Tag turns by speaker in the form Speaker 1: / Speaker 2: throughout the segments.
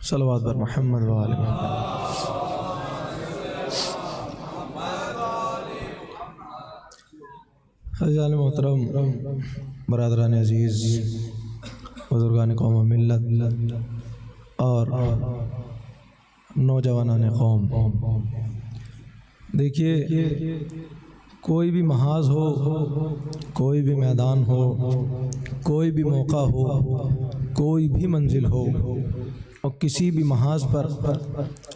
Speaker 1: सलवात पर मोहम्मद व आले मोहम्मद। हज़रात मोहतरम, बरादरान अज़ीज़, बुज़ुर्गान कौम मिल्लत और नौजवानान कौम, देखिए कोई भी महाज हो, कोई भी मैदान हो, कोई भी मौका हो, कोई भी मंजिल हो, और किसी भी महाज पर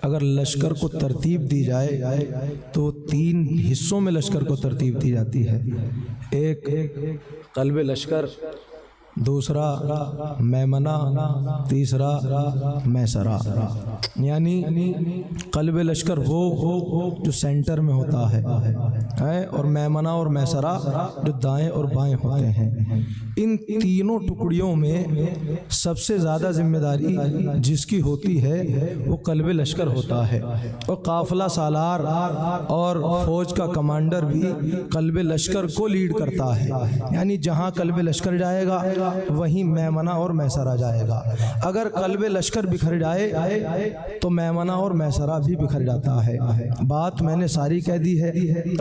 Speaker 1: अगर लश्कर को तरतीब दी जाए तो 3 हिस्सों में लश्कर को तरतीब दी जाती है। एक क़ल्ब लश्कर, दूसरा मैमना, तीसरा मैसरा। यानी क़ल्ब लश्कर वो जो सेंटर में होता है, और मैमना और मैसरा जो दाएं और बाएं होते हैं। इन तीनों टुकड़ियों में सबसे ज़्यादा जिम्मेदारी जिसकी होती है वो क़ल्ब लश्कर होता है, और काफ़िला सालार और फ़ौज का कमांडर भी क़ल्ब लश्कर को लीड करता है। यानी जहाँ क़ल्ब लश्कर जाएगा वहीं मैमना और मैसरा जाएगा। अगर क़ल्ब लश्कर बिखर जाए तो मैमना और मैसरा भी बिखर जाता है। बात मैंने सारी कह दी है,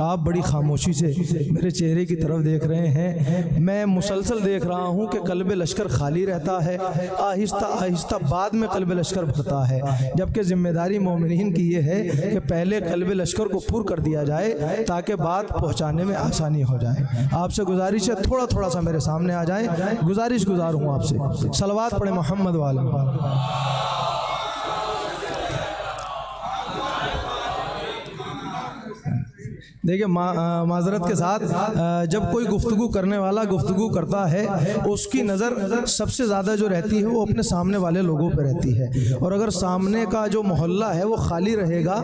Speaker 1: आप बड़ी खामोशी से मेरे चेहरे की तरफ देख रहे हैं। मैं मुसलसल देख रहा हूँ कि क़ल्ब लश्कर खाली रहता है, आहिस्ता आहिस्ता बाद में क़ल्ब लश्कर भरता है, जबकि ज़िम्मेदारी मोमिनीन की ये है कि पहले क़ल्ब लश्कर को पुर कर दिया जाए ताकि बात पहुँचाने में आसानी हो जाए। आपसे गुजारिश है थोड़ा थोड़ा सा मेरे सामने आ जाए, गुजारिश गुजारूँ आपसे। सलवात पढ़े मोहम्मद वाले। देखिए माजरत के साथ, जब कोई गुफ्तगू करने वाला गुफ्तगू करता है उसकी नज़र सबसे ज़्यादा जो रहती है वो अपने सामने वाले लोगों पे रहती है, और अगर सामने का जो मोहल्ला है वो खाली रहेगा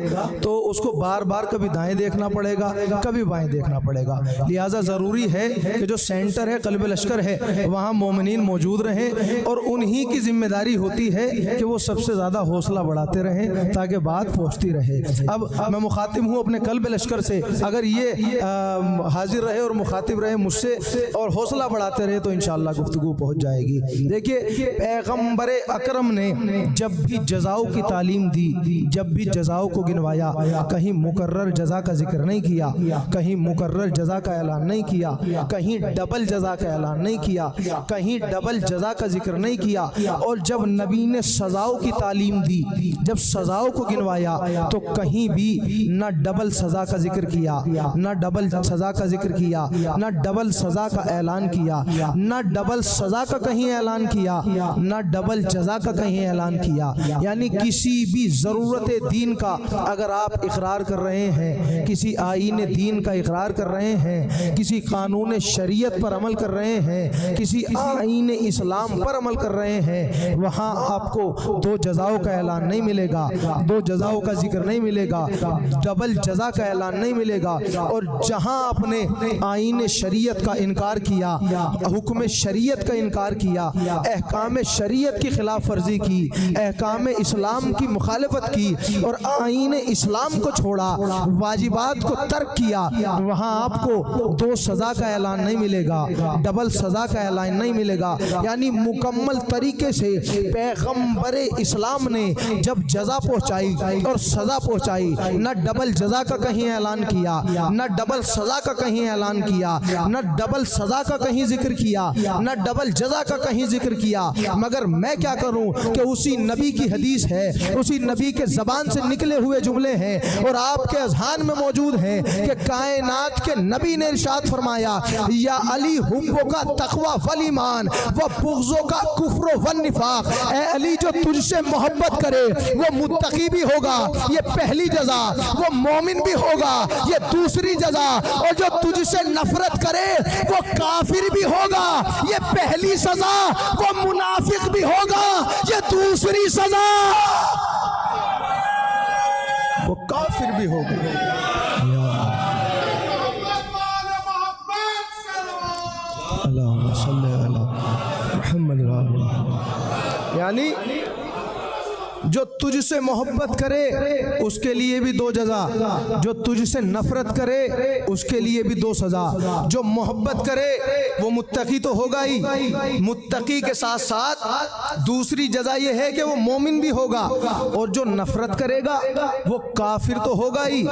Speaker 1: तो उसको बार बार कभी दाएं देखना पड़ेगा, कभी बाएं देखना पड़ेगा। लिहाजा ज़रूरी है कि जो सेंटर है, क़ल्ब लश्कर है, वहाँ मोमिनीन मौजूद रहें, और उन्हीं की जिम्मेदारी होती है कि वो सबसे ज़्यादा हौसला बढ़ाते रहें ताकि बात पहुँचती रहे। अब मैं मुखातिब हूँ अपने क़ल्ब लश्कर से, अगर ये हाजिर रहे और मुखातिब रहे मुझसे और हौसला बढ़ाते रहे तो इंशाअल्लाह गुफ्तगू पहुंच जाएगी। देखिए पैगंबर अकरम ने जब भी जज़ाओं की तालीम दी, जब भी जज़ाओं को गिनवाया, कहीं मुकर्रर जज़ा का जिक्र नहीं किया, कहीं मुकर्रर जज़ा का ऐलान नहीं किया, कहीं डबल जज़ा का ऐलान नहीं किया, कहीं डबल जज़ा का जिक्र नहीं किया। और जब नबी ने सज़ाओं की तालीम दी, जब सज़ाओं को गिनवाया तो कहीं भी ना डबल सज़ा का जिक्र किया, ना डबल सजा का जिक्र किया, ना डबल सजा का ऐलान किया, ना डबल सजा का कहीं ऐलान किया, ना डबल जजा का कहीं ऐलान किया। यानी किसी भी ज़रूरत दीन का अगर आप इकरार कर रहे हैं, किसी आईन दीन का इकरार कर रहे हैं, किसी कानून शरीयत पर अमल कर रहे हैं, किसी आईन इस्लाम पर अमल कर रहे हैं, वहाँ आपको 2 जज़ाओं का ऐलान नहीं मिलेगा, 2 जज़ाओं का जिक्र नहीं मिलेगा, डबल जज़ा का ऐलान नहीं मिलेगा। और जहां आपने आईन शरीयत का इनकार किया, हुक्म शरीयत का इनकार किया, अहकाम शरीयत की खिलाफ वर्जी की, अहकाम इस्लाम की मुखालफत की और आईन इस्लाम को छोड़ा, वाजिबात को तर्क किया, वहां आपको 2 सजा का ऐलान नहीं मिलेगा, डबल सजा का ऐलान नहीं मिलेगा। यानी मुकम्मल तरीके से पैगंबर इस्लाम ने जब जजा पहुंचाई और सजा पहुंचाई, न डबल जजा का कहीं ऐलान किया, न डबल सजा का कहीं ऐलान किया, न डबल सजा का कहीं जिक्र किया, न डबल जजा का कहीं जिक्र किया। मगर मैं क्या करूं कि उसी नबी की हदीस है, उसी नबी के ज़बान से निकले हुए जुमले हैं और आपके अज़हान में मौजूद हैं कि कायनात के नबी ने इरशाद फरमाया, या अली हुब्बो का तक़वा वल ईमान व बुग़्ज़ो का कुफ्र व निफाक। ए अली, जो तुझसे मोहब्बत करे वो मुत्तकी भी होगा, ये पहली जजा, वो मोमिन भी होगा, ये दूसरी जजा, और जो तुझसे नफरत करे वो काफिर भी होगा, ये पहली सजा, वो मुनाफिक भी होगा, ये दूसरी सजा, वो काफिर भी होगा। यानी जो तुझसे मोहब्बत करे उसके लिए भी 2 जजा, जो तुझसे नफरत करे उसके लिए भी 2 सजा। जो मोहब्बत करे वो मुत्तकी तो होगा ही, मुत्तकी के साथ साथ दूसरी जजा ये है कि वो मोमिन भी होगा, और जो नफरत करेगा वो काफिर तो होगा ही,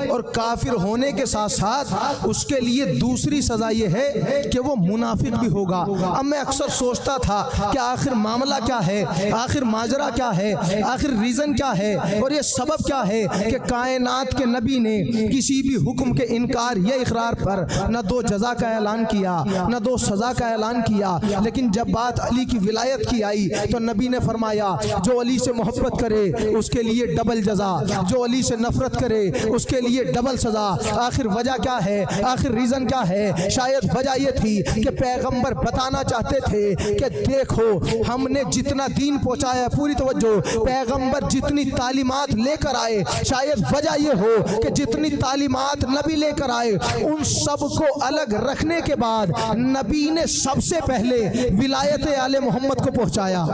Speaker 1: और काफिर होने के साथ साथ उसके लिए दूसरी सजा ये है कि वो मुनाफिक भी होगा। अब मैं अक्सर सोचता था कि आखिर मामला क्या है, आखिर माजरा क्या है, आखिर रीजन क्या है, और ये सबब क्या है कि कायनात के नबी ने किसी भी हुक्म के इनकार या इकरार पर न 2 जजा का ऐलान किया, न 2 सजा का ऐलान किया। लेकिन जब बात अली की विलायत की आई तो नबी ने फरमाया जो अली से मोहब्बत करे उसके लिए डबल जजा, जो अली से नफरत करे उसके लिए डबल सजा। आखिर वजह क्या है, आखिर रीजन क्या है? शायद वजह ये थी कि पैगंबर बताना चाहते थे कि देखो हमने जितना दीन पहुंचाया, पूरी तवज्जो, पैगंबर जितनी तालीमात लेकर आए, शायद वजह ये हो कि जितनी तालीमात नबी लेकर आए उन सब को अलग रखने के बाद नबी ने सबसे पहले विलायत आले मोहम्मद को पहुंचाया।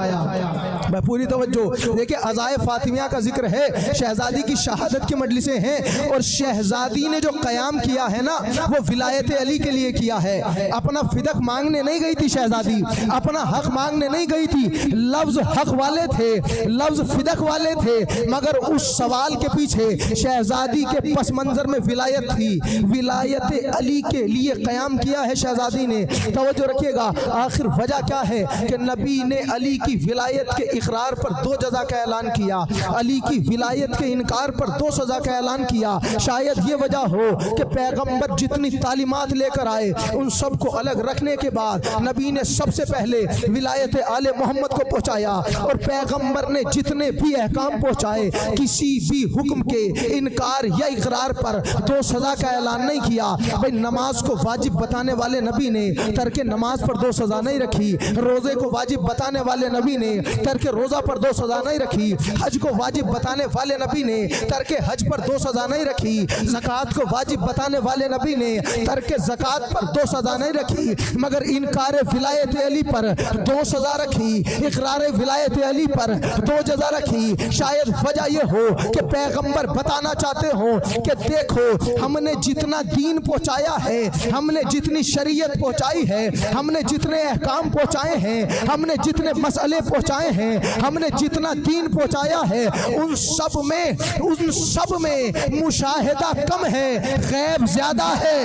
Speaker 1: मैं पूरी तवज्जो देखिए, अज़ाए फातिमिया का जिक्र है, शहजादी की शहादत की मजलिसें हैं, और शहजादी ने जो कयाम किया है ना वो विलायत अली के लिए किया है। अपना फिदक मांगने नहीं गई थी शहजादी, अपना हक मांगने नहीं गई थी। लफ्ज हक वाले थे, लफ्ज फिदक वाले थे, मगर उस सवाल के पीछे शहजादी के पस मंजर में विलायत थी। विलायत अली के लिए कयाम किया है शहजादी ने। तवज्जो रखिएगा, आखिर वजह क्या है कि नबी ने अली की विलायत के इकरार पर 2 जजा का ऐलान किया, अली की विलायत के इनकार पर 2 सजा का ऐलान किया। शायद ये वजह हो कि पैगंबर जितनी तालीमात लेकर आए उन सब को अलग रखने के बाद नबी ने सबसे पहले विलायत आले मोहम्मद को पहुंचाया, और पैगंबर ने जितने भी अहकाम पहुंचाए किसी भी हुक्म के इनकार या इकरार पर 2 सजा का ऐलान नहीं किया। भाई नमाज को वाजिब बताने वाले नबी ने तर्क नमाज पर 2 सजा नहीं रखी, रोजे को वाजिब बताने वाले नबी ने तर्क रोजा पर 2 सजा नहीं रखी, हज को वाजिब बताने वाले नबी ने तर्क हज पर 2 सजा नहीं रखी, ज़कात को वाजिब बताने वाले नबी ने तर्क ज़कात पर 2 सजा नहीं रखी, मगर इनकार विलायत अली पर 2 सजा रखी, इकरार विलायत अली पर 2 जजा रखी। शायद वजह यह हो कि पैगंबर बताना चाहते हो कि देखो हमने जितना दीन पहुंचाया है, हमने जितनी शरीयत पहुंचाई है, हमने जितने अहकाम पहुंचाए हैं, हमने जितने मसले पहुंचाए हैं, हमने जितना दीन पहुंचाया है, उन सब में मुशाहिदा कम है, गैब ज्यादा है।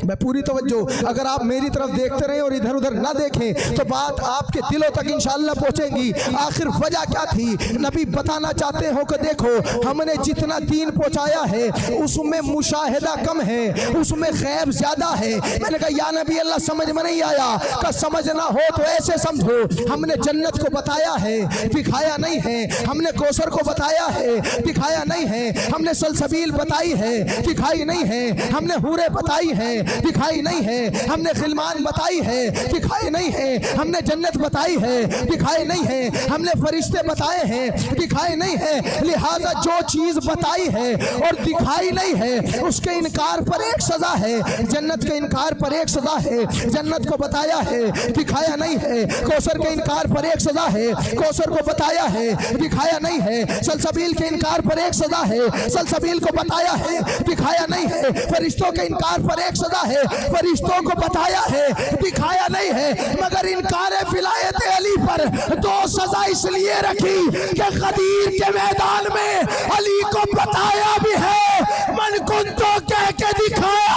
Speaker 1: मैं पूरी तवज्जो, अगर आप मेरी तरफ देखते रहे और इधर उधर ना देखें तो बात आपके दिलों तक इंशाअल्लाह पहुंचेगी। आखिर वजह क्या थी? नबी बताना चाहते हो कि देखो हमने जितना दीन पहुंचाया है उसमें मुशाहिदा कम है, उसमें गैब ज्यादा है। मैंने कहा या नबी अल्लाह समझ में नहीं आया। का समझना हो तो ऐसे समझो, हमने जन्नत को बताया है, दिखाया नहीं है, हमने कौसर को बताया है, दिखाया नहीं है, हमने सलसबील बताई है, दिखाई नहीं है, हमने हूरे बताई है, दिखाई नहीं है, हमने खिलमान बताई है, दिखाई नहीं है, हमने जन्नत बताई है, दिखाई नहीं है, हमने फरिश्ते बताए हैं, दिखाई नहीं है। लिहाजा जो चीज बताई है और दिखाई नहीं है उसके इनकार पर एक सजा है, जन्नत के इनकार पर एक सजा है, जन्नत को बताया है, दिखाया नहीं है। कौसर के इनकार पर एक सजा है, कौसर को बताया है, दिखाया नहीं है। सलसबील के इनकार पर एक सजा है, सलसबील को बताया है, दिखाया नहीं है। फरिश्तों के इनकार पर एक सजा है, फरिश्तों को बताया है, दिखाया नहीं है। मगर इनकार विलायत अली पर 2 सजा इसलिए रखी कि गदीर के मैदान में अली को बताया भी है, मन कुन तो कह के दिखाया,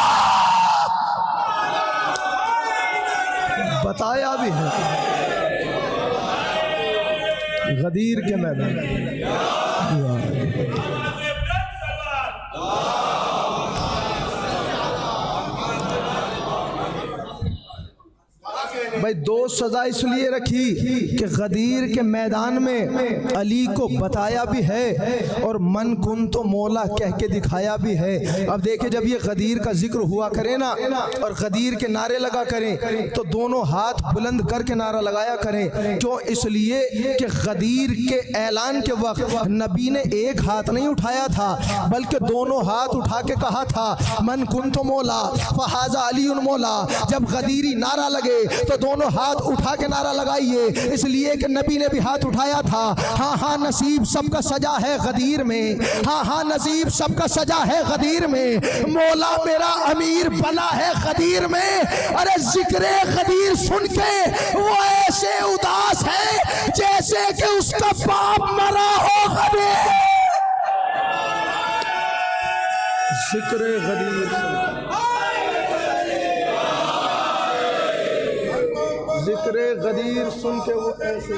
Speaker 1: बताया भी है गदीर के मैदान। भाई 2 सजा इसलिए रखी कि गदीर के मैदान में अली को बताया भी है और मन कुन तो मौला कह के दिखाया भी है। अब देखिए जब ये गदीर का जिक्र हुआ करे ना और गदीर के नारे लगा करें तो दोनों हाथ बुलंद करके नारा लगाया करें। क्यों? इसलिए कि गदीर के ऐलान के वक्त नबी ने एक हाथ नहीं उठाया था बल्कि दोनों हाथ उठा के कहा था मन कुन तो मौला फहाजा अली उन मौला। जब गदीरी नारा लगे तो दोनों हाथ उठा के नारा लगाइए, इसलिए कि नबी ने भी हाथ उठाया था। हाँ हाँ नसीब सबका सजा है गदीर में, हाँ हाँ नसीब सबका सजा है गदीर में, मौला मेरा अमीर बना है गदीर में। अरे जिक्रे गदीर सुन के वो ऐसे उदास है जैसे कि उसका बाप मरा हो गदीर। जिक्रे गदीर, जिक्रे गदीर सुन के वो ऐसे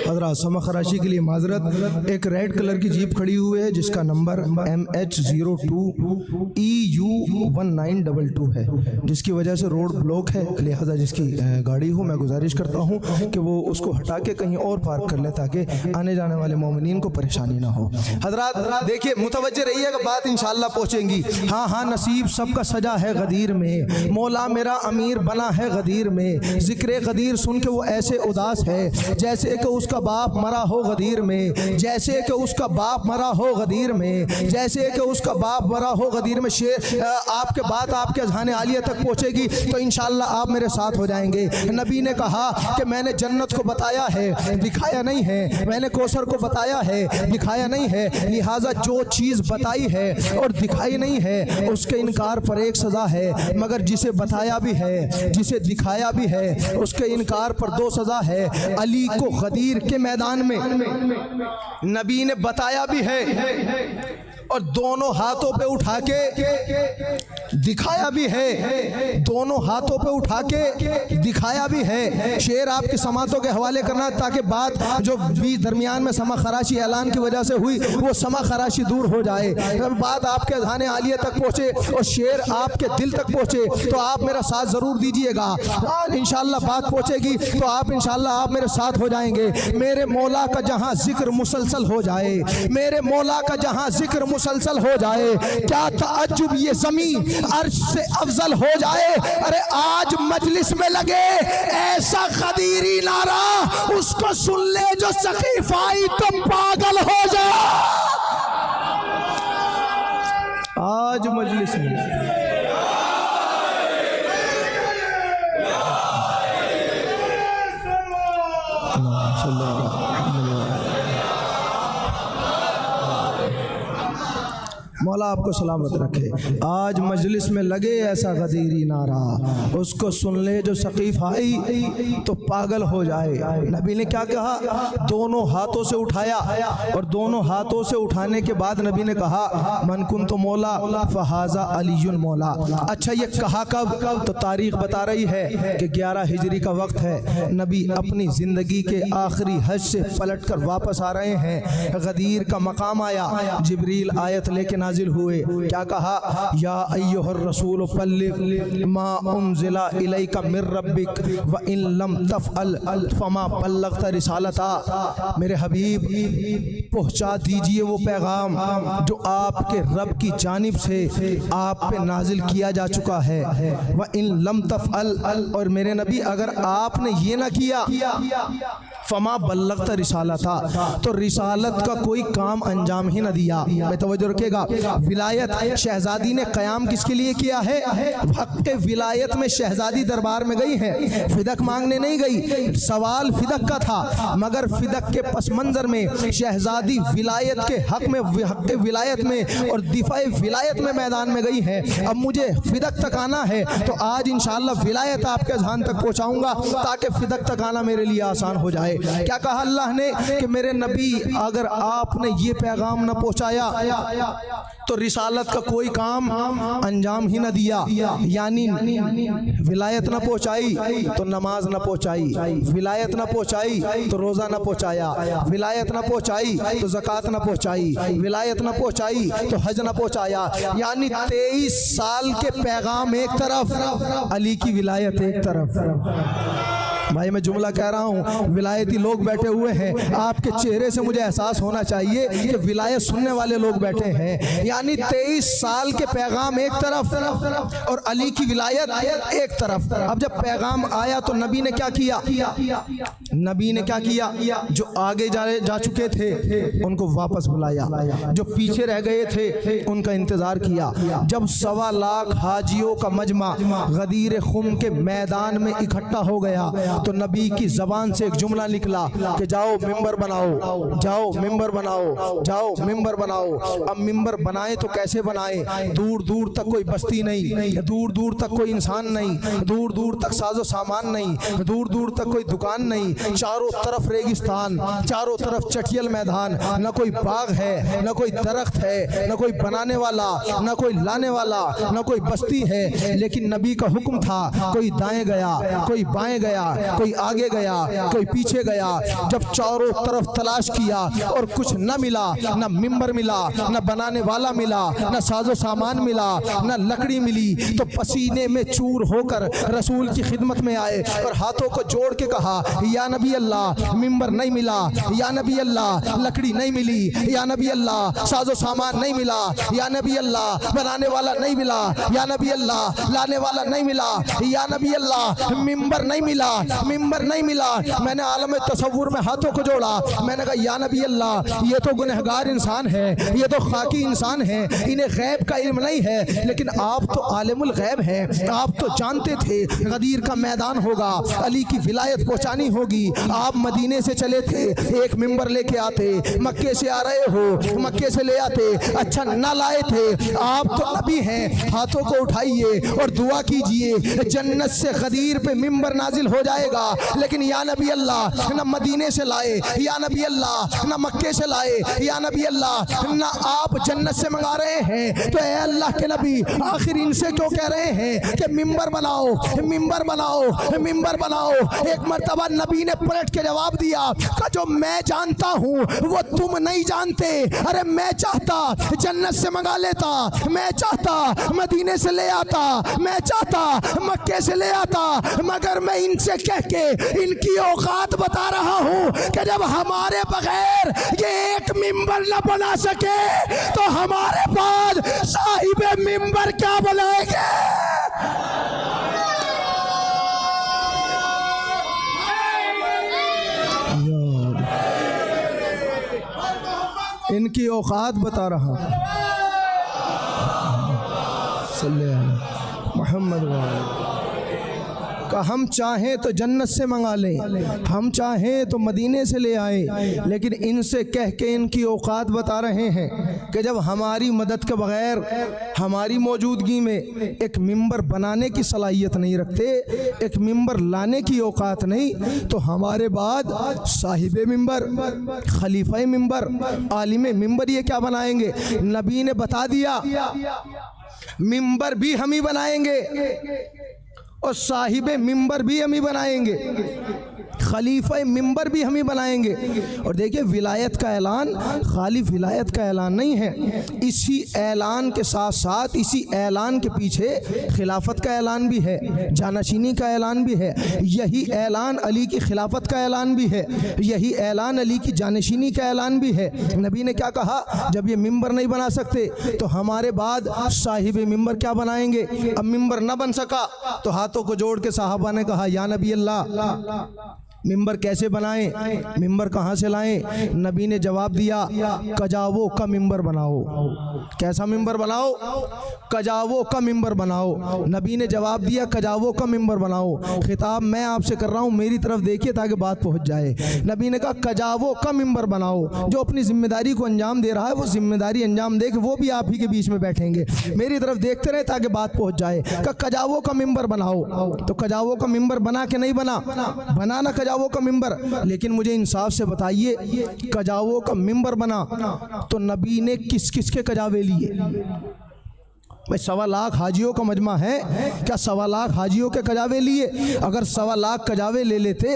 Speaker 1: हज़रात समा खराशी के लिए माजरत। एक रेड कलर की जीप खड़ी हुई है जिसका नंबर MH02EU1922 है, जिसकी वजह से रोड ब्लॉक है, लिहाजा जिसकी गाड़ी हो मैं गुजारिश करता हूँ कि वो उसको हटा के कहीं और पार्क कर ले ताकि आने जाने वाले मोमिनीन को परेशानी ना हो। हज़रात देखिए मुतवज्जे रहिएगा, बात इंशाअल्लाह पहुँचेंगी। हाँ हाँ नसीब सबका सजा है गदीर में, मौला मेरा अमीर बना है गदीर में। जिक्र गदीर सुन के वो ऐसे उदास है जैसे कि उसका बाप मरा हो गदीर में, जैसे कि उसका बाप मरा हो गदीर में, जैसे कि उसका बाप मरा हो गदीर में। शेर आपके बात आपके अज़हान आलिया तक पहुँचेगी तो इंशाअल्लाह आप मेरे साथ हो जाएंगे। नबी ने कहा कि मैंने जन्नत को बताया है दिखाया नहीं है, मैंने कौसर को बताया है दिखाया नहीं है, लिहाजा जो चीज़ बताई है और दिखाई नहीं है उसके इनकार पर एक सज़ा है, मगर जिसे बताया भी है जिसे दिखाया भी है उसके इनकार पर दो सज़ा है। अली को गदीर के मैदान में नबी ने बताया भी है और दोनों हाथों पे उठा के दिखाया भी है, दोनों हाथों पे उठा के दिखाया भी है। शेर आपकी समातों के हवाले करना ताकि बात जो बीच दरमियान में समा खराशी ऐलान की वजह से हुई वो समा खराशी दूर हो जाए, बात आपके अज़हान आलिया तक पहुँचे और शेर आपके दिल तक पहुँचे तो आप मेरा साथ ज़रूर दीजिएगा। इंशाअल्लाह बात पहुँचेगी तो आप इंशाअल्लाह आप मेरे साथ हो जाएंगे। मेरे मौला का जहाँ जिक्र मुसलसल हो जाए, मेरे मौला का जहाँ जिक्र मुसलसल हो जाए, क्या ताज्जुब ये ज़मीन अर्श से अफजल हो जाए। अरे आज मजलिस में लगे ऐसा गदीरी नारा, उसको सुन ले जो सकीफाई तो पागल हो जाए। आज मजलिस में मौला आपको सलामत रखे। आज मजलिस में लगे ऐसा गदीरी नारा, उसको सुन ले जो सकीफ आई तो पागल हो जाए। नबी ने क्या कहा, दोनों हाथों से उठाया और दोनों हाथों से उठाने के बाद नबी ने कहा मन कुन तो मौला फहाजा अलीयुन मौला। अच्छा ये कहा कब, तो तारीख बता रही है कि 11 हिजरी का वक्त है। नबी अपनी ज़िंदगी के आखिरी हज से पलट कर वापस आ रहे हैं, गदीर का मकाम आया, जिब्रील आयत लेके नाजिल हुए। क्या कहा, या अय्युहर रसूल बल्लिग मा उनज़िला इलैका मिर रब्बिक व इन लम तफ़अल फमा बल्लगता रिसालता। मेरे हबीब पहुँचा दीजिए वो पैगाम जो आपके रब की जानिब से आप पे नाजिल किया जा चुका है। व इन लम तफ़अल, और मेरे नबी अगर आपने ये ना किया फमा बल्लगता रिसालता, तो रिसालत का कोई काम अंजाम ही न दिया। मैं तवज्जो रखिएगा, विलायत शहजादी ने क़याम किसके लिए किया है, हक़ के विलायत में शहजादी दरबार में गई है, फिदक मांगने नहीं गई। सवाल फिदक का था मगर फिदक के पस मंज़र में शहजादी विलायत के हक़ में, हक़ के विलायत में और दिफाए विलायत में मैदान में गई है। अब मुझे फिदक तक आना है तो आज इंशाअल्लाह विलायत आपके अज़हान तक पहुँचाऊँगा ताकि फिदक तक आना मेरे लिए आसान हो जाए। क्या कहा अल्लाह ने कि मेरे नबी अगर आपने ये पैगाम न पहुंचाया तो रिसालत का कोई काम अंजाम ही न दिया, यानी विलायत न पहुंचाई तो नमाज न पहुंचाई, विलायत न पहुंचाई तो रोज़ा न पहुंचाया, विलायत न पहुंचाई तो ज़कात न पहुंचाई, विलायत न पहुंचाई तो हज न पहुंचाया। यानी 23 साल के पैगाम एक तरफ, अली की विलायत एक तरफ। भाई मैं जुमला कह रहा हूँ, विलायती लोग बैठे हुए हैं, आपके चेहरे से मुझे एहसास होना चाहिए कि विलायत सुनने वाले लोग बैठे हैं। यानी 23 साल के पैगाम एक तरफ और अली की विलायत एक तरफ। अब जब पैगाम आया तो नबी ने क्या किया? नबी ने क्या किया? जो आगे जा चुके थे उनको वापस बुलाया, जो पीछे रह गए थे उनका इंतजार किया। जब 1.25 लाख हाजियों का मजमा गदीर खुम के मैदान में इकट्ठा हो गया तो नबी की जबान से एक जुमला निकला कि जाओ मिंबर बनाओ, जाओ मिंबर बनाओ, जाओ मिंबर बनाओ। अब मिंबर बनाए तो कैसे बनाए? दूर दूर तक कोई बस्ती नहीं, दूर दूर तक कोई इंसान नहीं, दूर दूर तक साजो सामान नहीं, दूर दूर तक कोई दुकान नहीं, चारों तरफ रेगिस्तान, चारों तरफ चटियल मैदान, न कोई बाग है, न कोई दरख्त है, न कोई बनाने वाला, न कोई लाने वाला, न कोई बस्ती है। लेकिन नबी का हुक्म था, कोई दाएं गया, कोई बाएं गया, कोई आगे गया, कोई पीछे गया। जब चारों तरफ तलाश किया और कुछ न मिला, न मिंबर मिला, न बनाने वाला मिला, न साजो सामान मिला, न लकड़ी मिली, तो पसीने में चूर होकर रसूल की खिदमत में आए और हाथों को जोड़ के कहा, या नबी अल्लाह मिंबर नहीं मिला, या नबी अल्लाह लकड़ी नहीं मिली, या नबी अल्लाह साजो सामान नहीं मिला, या नबी अल्लाह बनाने वाला नहीं मिला, या नबी अल्लाह लाने वाला नहीं मिला, या नबी अल्लाह मिंबर नहीं मिला, मिंबर नहीं मिला। मैंने आलम तसव्वुर में हाथों को जोड़ा, मैंने कहा या नबी अल्लाह ये तो गुनहगार इंसान है, ये तो खाकी इंसान है, इन्हें गैब का इल्म नहीं है, लेकिन आप तो आलिमुल गैब हैं, आप तो जानते थे गदीर का मैदान होगा, अली की विलायत पहुंचानी होगी। आप मदीने से चले थे, एक मिंबर लेके आते, मक्के से आ रहे हो, मक्के से ले आते, अच्छा ना लाए थे। आप तो नबी हैं, हाथों को उठाइए और दुआ कीजिए, जन्नत से गदीर पे मिंबर नाजिल हो जाएगा। लेकिन या नबी अल्लाह न मदीने से लाए, या नबी अल्लाह न मक्के से लाए, या नबी अल्लाह न आप जन्नत से मंगा रहे हैं, तो ए अल्लाह के नबी आखिर इनसे क्यों कह रहे हैं कि मिंबर बनाओ, मिंबर बनाओ, मिंबर बनाओ। एक मर्तबा नबी ने पलट के जवाब दिया कि जो मैं जानता हूँ वो तुम नहीं जानते। अरे मैं चाहता जन्नत से मंगा लेता, मैं चाहता मदीने से ले आता, मैं चाहता मक्के से ले आता, मगर मैं इनसे कह के इनकी औकात बता रहा हूँ कि जब हमारे बगैर ये एक मिंबर न बना सके तो हमारे बाद साहिबे मिंबर क्या बनाएंगे। इनकी औकात बता रहा हूँ। मोहम्मद का हम चाहें तो जन्नत से मंगा लें, हम चाहें तो मदीने से ले आए, लेकिन इनसे कह के इनकी औकात बता रहे हैं कि जब हमारी मदद के बगैर हमारी मौजूदगी में एक मिंबर बनाने की सलाहियत नहीं रखते, एक मिंबर लाने की औकात नहीं, तो हमारे बाद साहिबे मिंबर, खलीफा मिंबर, आलिम मिंबर ये क्या बनाएंगे। नबी ने बता दिया मिंबर भी हम ही बनाएंगे और साहिबे मिंबर भी हम ही बनाएंगे, खलीफा मिंबर भी हम ही बनाएंगे। और देखिए विलायत का ऐलान खाली विलायत का ऐलान नहीं है, इसी ऐलान के साथ साथ इसी ऐलान के पीछे खिलाफत का ऐलान भी है, जानशीनी का ऐलान भी है। यही ऐलान अली की खिलाफत का ऐलान भी है, यही ऐलान अली की जानशीनी का ऐलान भी है। नबी ने क्या कहा, जब ये मिंबर नहीं बना सकते तो हमारे बाद साहिब मिंबर क्या बनाएंगे। अब मिंबर न बन सका तो हाथों को जोड़ के साहबा ने कहा या नबी अल्लाह मिंबर कैसे बनाएं, मिंबर कहाँ से लाएं। नबी ने जवाब दिया कजावो का मिंबर बनाओ। कैसा मिंबर बनाओ, कजावो का मिंबर बनाओ। नबी ने जवाब दिया कजावो का मिंबर बनाओ। खिताब मैं आपसे कर रहा हूँ, मेरी तरफ देखिए ताकि बात पहुँच जाए। नबी ने कहा कजावो का मिंबर बनाओ। जो अपनी जिम्मेदारी को अंजाम दे रहा है वो जिम्मेदारी अंजाम दे के वो भी आप ही के बीच में बैठेंगे, मेरी तरफ देखते रहे ताकि बात पहुँच जाए। कहा कजावो का मिंबर बनाओ, तो कजावो का मिंबर बना के नहीं बना ना कजावो का मिंबर। लेकिन मुझे इंसाफ से बताइए कजावो का मिंबर बना तो नबी ने किस किस के कजावे लिए। भाई 1.25 लाख हाजियों का मजमा है, क्या 1.25 लाख हाजियों के कजावे लिए? अगर 1.25 लाख कजावे ले लेते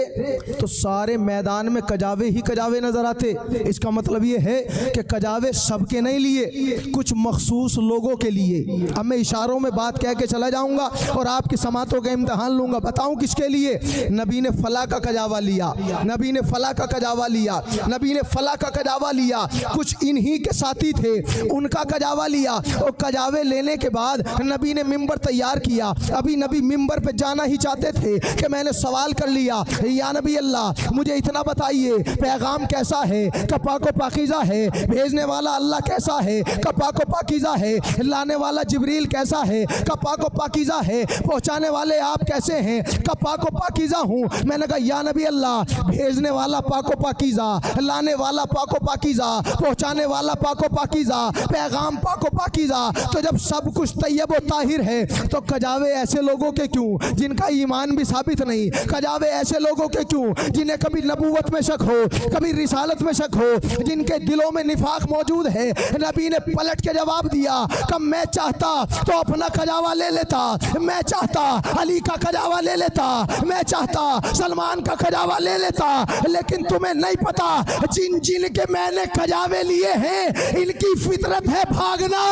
Speaker 1: तो सारे मैदान में कजावे ही कजावे नजर आते। इसका मतलब ये है कि कजावे सबके नहीं लिए, कुछ मखसूस लोगों के लिए। अब मैं इशारों में बात कह के चला जाऊंगा और आपकी समातों का इम्तहान लूंगा। बताऊं किसके लिए? नबी ने फला का कजावा लिया, नबी ने फला का कजावा लिया, नबी ने फला का कजावा लिया। कुछ इन्हीं के साथी थे, उनका कजावा लिया और कजावे लेने के बाद नबी ने मिंबर तैयार किया। अभी नबी मिंबर पे जाना ही चाहते थे कि मैंने सवाल कर लिया, या नबी अल्लाह मुझे इतना बताइए, पैगाम कैसा है? कपाको पाकीज़ा है। भेजने वाला अल्लाह कैसा है? कपाको पाकीज़ा है। लाने वाला जिब्रील कैसा है? कपाको पाकीज़ा है। पहुंचाने वाले आप कैसे हैं? कपाको पाकीज़ा हूँ। मैंने कहा या नबी अल्लाह, भेजने वाला पाको पाकीज़ा, लाने वाला पाको पाकीज़ा, पहुंचाने वाला पाको पाकीज़ा, पैगाम पाको पाकीज़ा। तो जब सब कुछ तैयब व ताहिर है तो कजावे ऐसे लोगों के क्यों जिनका ईमान भी साबित नहीं? कजावे ऐसे लोगों के क्यों जिन्हें कभी नबूवत में शक हो, कभी रिसालत में शक हो, जिनके दिलों में निफाक मौजूद है? नबी ने पलट के जवाब दिया कि मैं चाहता तो अपना कजावा ले लेता, मैं चाहता अली का कजावा ले लेता, मैं चाहता सलमान का कजावा ले लेता, लेकिन तुम्हें नहीं पता जिन जिन के मैंने कजावे लिए हैं इनकी फितरत है भागना।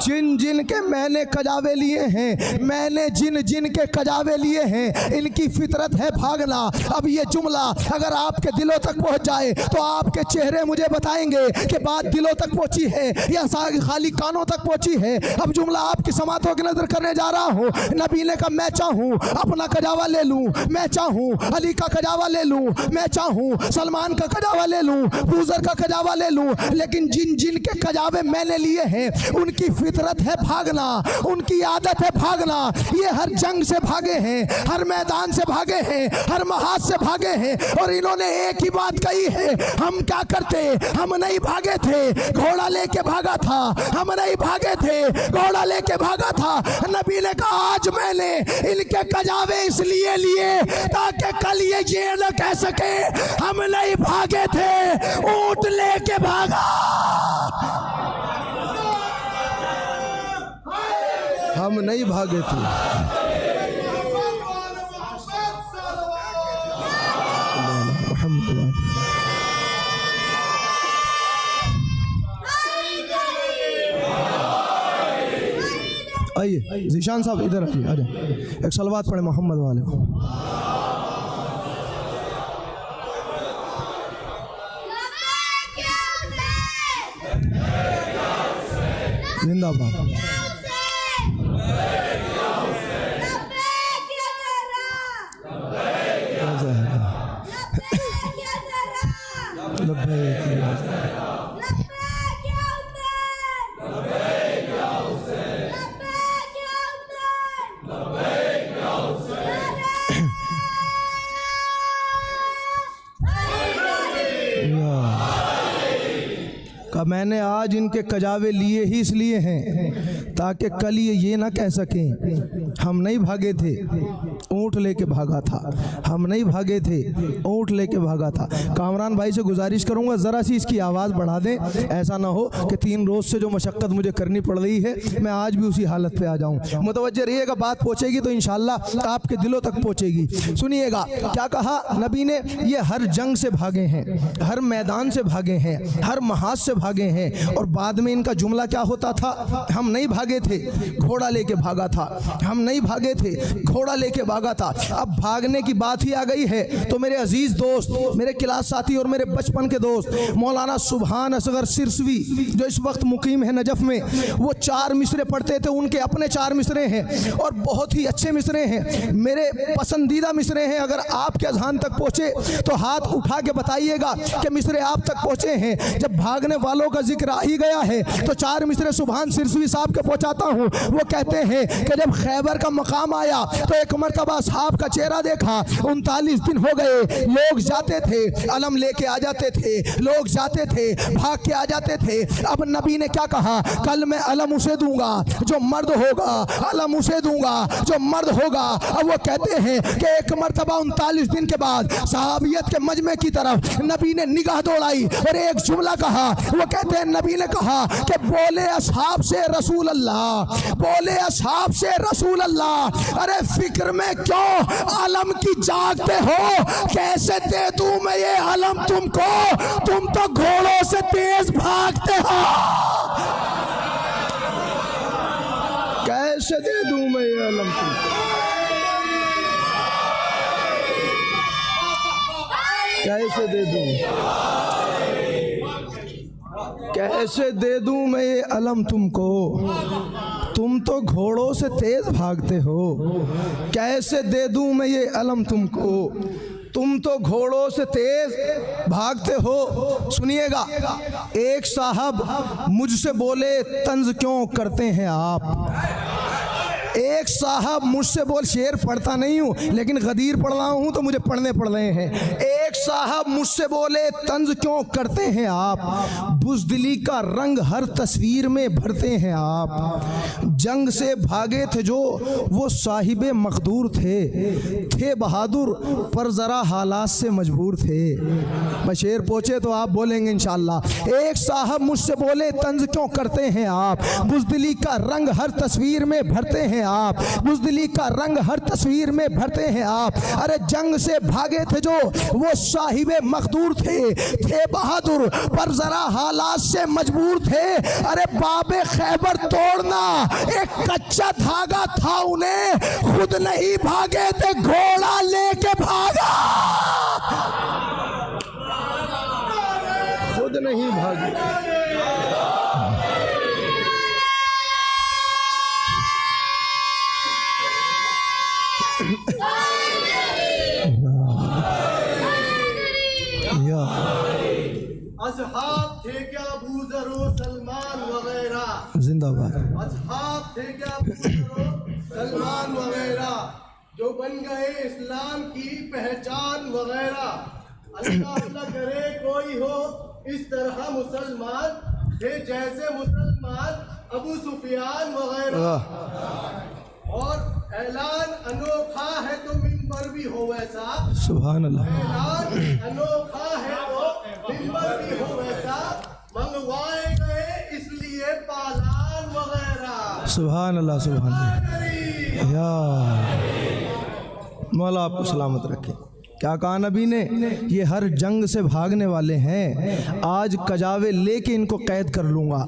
Speaker 1: जिन जिन के मैंने कजावे लिए हैं, मैंने जिन जिन के कजावे लिए हैं, इनकी फितरत है भागना। अब ये जुमला अगर आपके दिलों तक पहुंच जाए तो आपके चेहरे मुझे बताएंगे कि बात दिलों तक पहुंची है या खाली कानों तक पहुंची है। अब जुमला आपकी समातों की नजर करने जा रहा हूँ। नबी ने कहा मैं चाहूँ अपना कजावा ले लूँ, मैं चाहूँ अली का कजावा ले लूँ, मैं चाहूँ सलमान का कजावा ले लूँ, बूजर का कजावा ले लूँ, लेकिन जिन जिन के कजावे मैंने लिए हैं उनकी फितरत है भागना, उनकी आदत है भागना। ये हर जंग से भागे हैं, हर मैदान से भागे हैं, हर महाज से भागे हैं और इन्होंने एक ही बात कही है, हम क्या करते? हम नहीं भागे थे, घोड़ा लेके भागा था, हम नहीं भागे थे, घोड़ा लेके भागा था। नबी ने कहा आज मैंने इनके कजावे इसलिए लिए ताकि कल ये न कह सके हम नहीं भागे थे, ऊंट लेके भागा। हम नहीं भागे थे। आइए ज़ीशान साहब इधर आइए, आ जाए, एक सलवात पढ़े मोहम्मद वाले को। जिंदाबाद। मैंने आज इनके कजावे लिए ही इसलिए हैं ताकि कल ये ना कह सकें हम नहीं भागे थे, ऊँट लेके भागा था, हम नहीं भागे थे, ऊँट लेके भागा था। कामरान भाई से गुजारिश करूंगा ज़रा सी इसकी आवाज़ बढ़ा दें, ऐसा ना हो कि 3 रोज़ से जो मशक्क़त मुझे करनी पड़ रही है मैं आज भी उसी हालत पे आ जाऊं। मुतवज्जह रहिएगा, बात पहुँचेगी तो इंशाअल्लाह आपके दिलों तक पहुँचेगी। सुनिएगा क्या कहा नबी ने, ये हर जंग से भागे हैं, हर मैदान से भागे हैं, हर महाज से भागे हैं। और बाद में इनका जुमला क्या होता था? हम नहीं भागे थे, घोड़ा लेके भागा था, हम नहीं भागे थे, घोड़ा लेके भागा था। अब भागने की बात ही आ गई है तो मेरे अजीज दोस्त, मेरे क्लास साथी और मेरे बचपन के दोस्त मौलाना सुभान असगर सिरसवी जो इस वक्त मुकीम है नजफ में, वो 4 मिसरे पढ़ते थे। उनके अपने 4 मिसरे हैं और बहुत ही अच्छे मिसरे हैं, मेरे पसंदीदा मिसरे हैं। अगर आपके अज़हान तक पहुँचे तो हाथ उठा के बताइएगा कि मिसरे आप तक पहुँचे हैं। जब भागने वालों का जिक्र आ ही गया है तो 4 मिसरे सुभान सिरसवी साहब के पहुँचाता हूँ। वो कहते हैं कि जब खैबर का मकाम आया तो एक मरतबा साहब का चेहरा देखा, 39 दिन हो गए, लोग जाते थे अलम लेके आ जाते थे, लोग जाते थे भाग के आ जाते थे। अब नबी ने क्या कहा, कल मैं अलम उसे दूंगा जो मर्द होगा, अलम उसे दूंगा जो मर्द होगा। अब वो कहते हैं कि एक मरतबा 39 दिन के बाद सहाबियत के मजमे की तरफ नबी ने निगाह दौड़ाई और एक जुमला कहा। वो कहते हैं नबी ने कहा कि बोले असहाब से रसूल अल्लाह, बोले असहाब से रसूल अल्लाह, अरे फिक्र में क्यों अलम की जागते हो, कैसे दे दूं मैं ये अलम तुमको, तुम तो घोड़ों से तेज भागते हो। कैसे दे दूं मैं ये अलम तुमको, कैसे दे दूं, कैसे दे दूं मैं ये अलम तुमको, तुम तो घोड़ों से तेज भागते हो। कैसे दे दूं मैं ये अलम तुमको, तुम तो घोड़ों से तेज भागते हो। सुनिएगा, एक साहब मुझसे बोले तंज क्यों करते हैं आप। एक साहब मुझसे बोल, शेर पढ़ता नहीं हूँ लेकिन गदीर पढ़ रहा हूँ तो मुझे पढ़ने पड़ रहे हैं। एक साहब मुझसे बोले तंज क्यों करते हैं आप, बुज़दिली का रंग हर तस्वीर में भरते हैं आप। जंग से भागे थे जो वो साहिबे मखदूर थे बहादुर पर ज़रा हालात से मजबूर थे। मैं शेर पहुँचे तो आप बोलेंगे इंशाअल्लाह। एक साहब मुझसे बोले तंज क्यों करते हैं आप, बुज़दिली का रंग हर तस्वीर में भरते हैं आप, बुज़दिली का रंग हर तस्वीर में भरते हैं आप। अरे जंग से भागे थे जो वो साहिबे मखदूर थे बहादुर पर जरा हालात से मजबूर थे। अरे बाबे खैबर तोड़ना एक कच्चा धागा था उन्हें, खुद नहीं भागे थे घोड़ा लेके भागा, खुद नहीं भागे।
Speaker 2: असहाब थे क्या अबू ज़र सलमान वगैरह,
Speaker 1: जिंदाबाद।
Speaker 2: असहाब थे क्या अबू ज़र सलमान वगैरह, जो बन गए इस्लाम की पहचान वगैरह। अल्लाह अल्लाह करे कोई हो इस तरह मुसलमान, थे जैसे मुसलमान अबू सुफियान वगैरह। और ऐलान अनोखा है तो मिंबर भी हो वैसा,
Speaker 1: सुभान अल्लाह।
Speaker 2: ऐलान अनोखा है तो मिंबर भी हो वैसा, मंगवाए गए इसलिए पालान वगैरह।
Speaker 1: सुभान अल्लाह, सुभान अल्लाह। या मौला आपको सलामत रखे। क्या कहा नबी ने, ये हर जंग से भागने वाले हैं, आज कजावे लेके इनको कैद कर लूँगा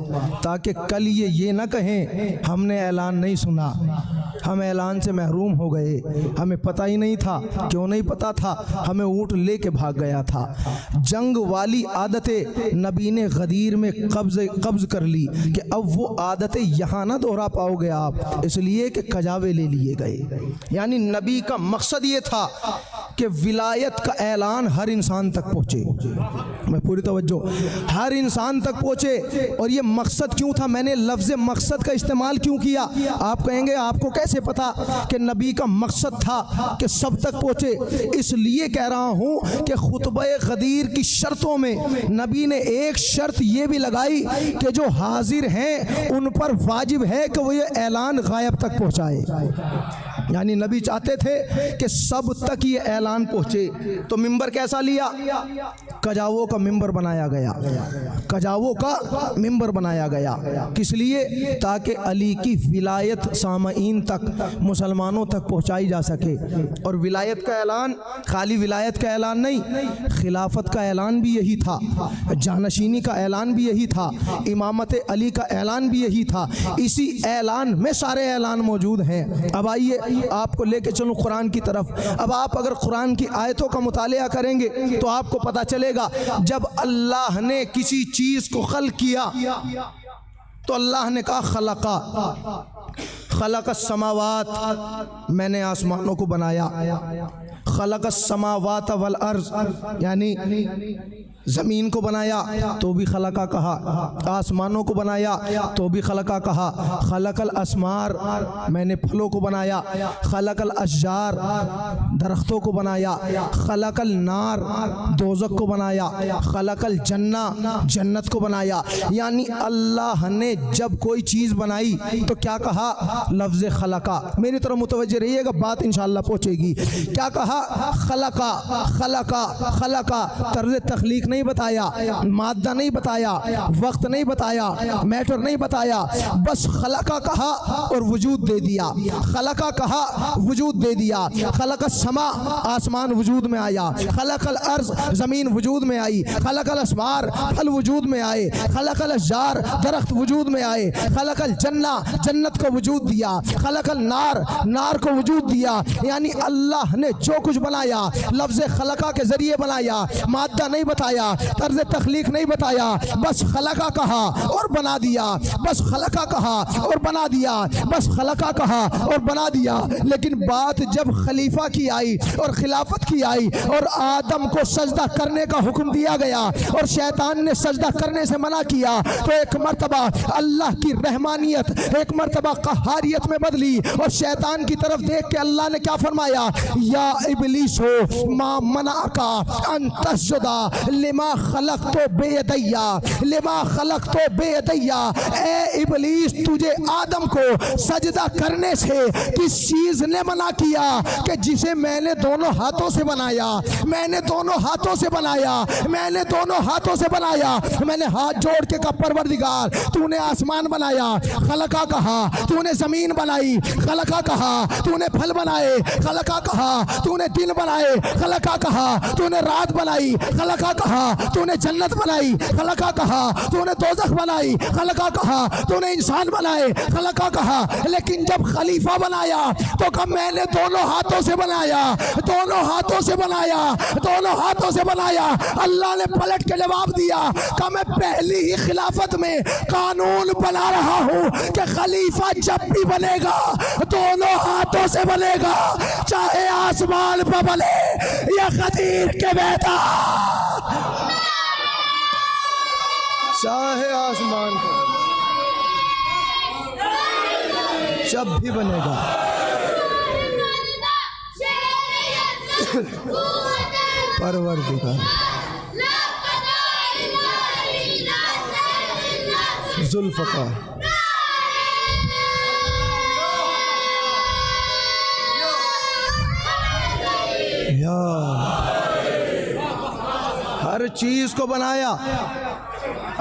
Speaker 1: ताकि कल ये ना कहें हमने ऐलान नहीं सुना, हम ऐलान से महरूम हो गए, हमें पता ही नहीं था। क्यों नहीं पता था, हमें ऊँट लेके भाग गया था। जंग वाली आदतें नबी ने गदीर में कब्ज़ कर ली कि अब वो आदतें यहाँ ना दोहरा पाओगे आप, इसलिए कि कजावे ले लिए गए। यानी नबी का मकसद ये था कि विलायत का ऐलान हर इंसान तक पहुँचे। मैं पूरी तवज्जो, हर इंसान तक पहुँचे। और ये मकसद क्यों था, मैंने लफ्ज़ मकसद का इस्तेमाल क्यों किया। आप कहेंगे आपको कैसे पता कि नबी का मकसद था कि सब तक पहुँचे। इसलिए कह रहा हूँ कि खुतबा गदीर की शर्तों में नबी ने एक शर्त ये भी लगाई कि जो हाजिर हैं उन पर वाजिब है कि वो ये ऐलान गायब तक पहुँचाए। यानी नबी चाहते थे कि सब तक ये ऐलान पहुँचे। तो मिंबर कैसा लिया, कजावों का मिंबर बनाया गया, कजावों का मिंबर बनाया गया। किस लिए, ताकि अली की विलायत सामईन तक, मुसलमानों तक पहुँचाई जा सके। और विलायत का ऐलान खाली विलायत का ऐलान नहीं, खिलाफत का ऐलान भी यही था, जानशीनी का ऐलान भी यही था, इमामत अली का ऐलान भी यही था। इसी ऐलान में सारे ऐलान मौजूद हैं। अब आइए आपको लेके चलूं कुरान की तरफ। अब आप अगर कुरान की आयतों का मुतालिया करेंगे तो आपको पता चलेगा, जब अल्लाह ने किसी चीज़ को खल्क किया तो अल्लाह ने कहा खलका, खलक समावात, मैंने आसमानों को बनाया, खलक समावात वल अर्ज़, यानी ज़मीन को बनाया तो भी खलका कहा, आसमानों को बनाया तो भी खलका कहा। खलकल अस्मार, मैंने फलों को बनाया, खलकल अशजार, दरख्तों को बनाया, खलकल नार, दोज़ख को बनाया, खलकल जन्ना, जन्नत को बनाया। यानी अल्लाह ने जब कोई चीज़ बनाई तो क्या कहा, लफ्ज़ खलका। मेरी तरफ मुतवज्जे रहिएगा, बात इंशाअल्लाह पहुँचेगी। क्या कहा, खलका, खलका, खलका, तर्ज़ तख्लीक नहीं बताया, मादा नहीं बताया, वक्त नहीं बताया, मैटर नहीं बताया, बस खलका कहा और वजूद दे दिया। खलका कहा, वजूद दे दिया। खलका समा, आसमान वजूद में आया। खलकल अर्ज, ज़मीन वजूद में आई। खलकल अस्मार, फल वजूद में आए। खलकल अज़्जार, दरख्त वजूद में आए। खलकल जन्ना, जन्नत को वजूद दिया। खलकल नार, नार को वजूद दिया। यानी अल्लाह ने जो कुछ बनाया लफ्ज़ खलका के ज़रिए बनाया, मादा नहीं बताया, तर्ज तख्लीक नहीं बताया, बस खलका कहा और बना दिया। बस खलका कहा और बना दिया। बस खलका कहा और बना दिया। लेकिन बात जब खलीफा की आई और खिलाफत की आई और आदम को सजदा करने का हुक्म दिया गया और शैतान ने सजदा करने से मना किया, तो एक मर्तबा अल्लाह की रहमानियत एक मर्तबा कहारियत में बदली और शैतान की तरफ देख के अल्लाह ने क्या फरमाया, या इब्लीस हो मा मना का अन तस्जुदा लिमा खलक तो बेयदैया, लिमा खलक तो बेयदैया। ए इब्लीस, तुझे आदम को सजदा करने से किस चीज ने मना किया कि जिसे मैंने दोनों हाथों से बनाया, मैंने दोनों हाथों से बनाया, मैंने दोनों हाथों से बनाया। मैंने हाथ जोड़ के कहा, परवरदिगार तूने आसमान बनाया, खलका कहा, तूने जमीन बनाई, खलका कहा, तूने फल बनाए, खलका कहा, तूने दिन बनाए, खलका कहा, तूने रात बनाई, खलका कहा, तूने जन्नत बनाई, खलका कहा, तूने दोज़ख बनाई, खलका कहा, तूने इंसान बनाए, खलका कहा। लेकिन जब खलीफा बनाया तो कब मैंने दोनों हाथों से बनाया, दोनों हाथों से बनाया, दोनों हाथों से बनाया। अल्लाह ने पलट के जवाब दिया कि मैं पहली ही खिलाफत में कानून बना रहा हूँ कि खलीफा जब भी बनेगा दोनों हाथों से बनेगा, चाहे आसमान पर बने या गदीर के बेटा,
Speaker 2: चाहे आसमान पर जब भी बनेगा। परवरदिगार जुल्फ़कार या हर चीज को बनाया।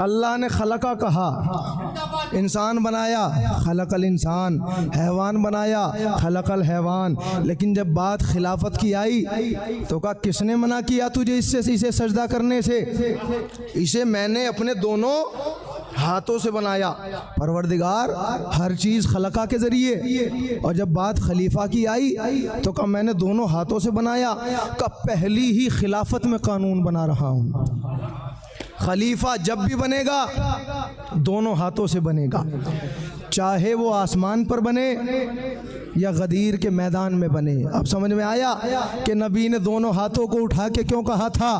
Speaker 2: अल्लाह ने खलका कहा, इंसान बनाया, खलकल इंसान, हैवान बनाया, खलकल हैवान। लेकिन जब बात खिलाफत की आई तो कहा, किसने मना किया तुझे इसे सजदा करने से? इसे मैंने अपने दोनों हाथों से बनाया। परवरदिगार हर चीज़ खलका के ज़रिए। और जब बात खलीफा की आई तो कहा, मैंने दोनों हाथों से बनाया। कब पहली ही खिलाफत में कानून बना रहा हूँ। खलीफा जब भी बनेगा दोनों हाथों से बनेगा, चाहे वो आसमान पर बने या गदीर के मैदान में बने। अब समझ में आया कि नबी ने दोनों हाथों को उठा के क्यों कहा था,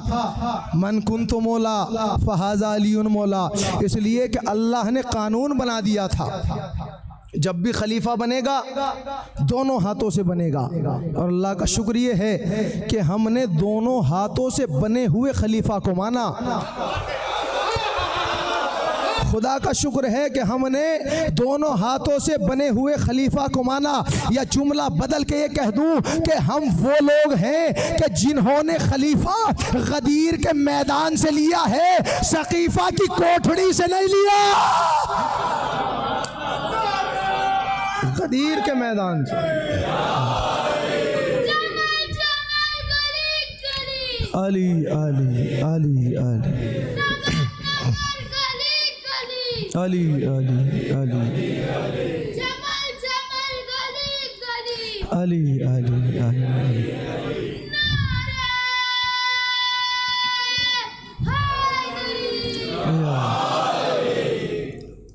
Speaker 2: मन कुन्तु मौला फहाजा अलीउन मौला? इसलिए कि अल्लाह ने कानून बना दिया था, जब भी खलीफा बनेगा दोनों हाथों से बनेगा। और अल्लाह का शुक्र ये है कि हमने दोनों हाथों से बने हुए खलीफा को माना। खुदा का शुक्र है कि हमने दोनों हाथों से बने हुए खलीफा को माना। या जुमला बदल के ये कह दूं कि हम वो लोग हैं कि जिन्होंने खलीफा गदीर के मैदान से लिया है, सकीफा की कोठड़ी से नहीं लिया, गदीर के मैदान से। अली अली अली अली अली अली अली अली अली।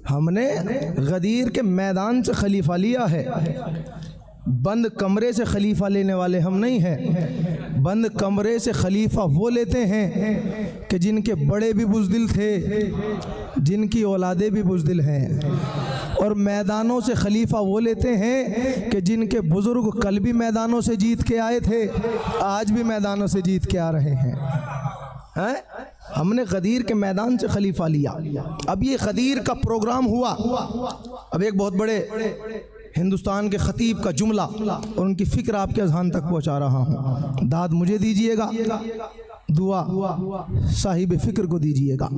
Speaker 2: हमने गदीर के मैदान से खलीफा लिया है, बंद कमरे से खलीफा लेने वाले हम नहीं हैं। बंद कमरे से खलीफा वो लेते हैं कि जिनके बड़े भी बुज़दिल थे, जिनकी औलादे भी बुज़दिल हैं। और मैदानों से खलीफा वो लेते हैं कि जिनके बुज़ुर्ग कल भी मैदानों से जीत के आए थे, आज भी मैदानों से जीत के आ रहे हैं। हमने गदीर के मैदान से खलीफा लिया। अब ये गदीर का प्रोग्राम हुआ। अब एक बहुत बड़े हिंदुस्तान के खतीब का जुमला और उनकी फ़िक्र आपके अज़हान तक पहुंचा रहा हूं, दाद मुझे दीजिएगा।
Speaker 1: दुआ साहिब फिक्र को दीजिएगा।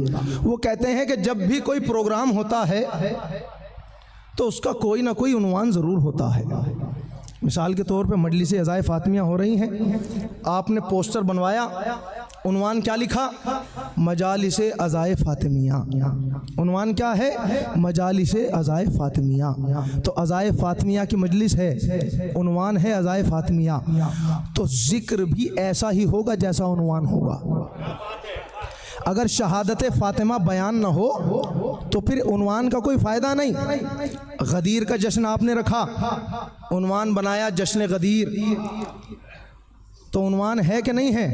Speaker 1: वो कहते हैं कि जब भी कोई प्रोग्राम होता है तो उसका कोई ना कोई उन्वान ज़रूर होता है। मिसाल के तौर पे मजलिस अज़ाए फ़ातिमिया हो रही हैं, आपने पोस्टर बनवाया, उन्वान क्या लिखा? मजालिस अज़ाए फ़ातिमिया। उन्वान क्या है? मजालिस अज़ाए फ़ातिमिया। तो अज़ाए फ़ातिमिया की मजलिस है, उन्वान है अज़ाए फ़ातिमिया, तो ज़िक्र भी ऐसा ही होगा जैसा उन्वान होगा। अगर शहादत फ़ातिमा बयान न हो तो फिर उन्वान का कोई फ़ायदा नहीं। गदीर का जश्न आपने रखा, उन्वान बनाया जश्न गदीर, तो उन्वान है कि नहीं है?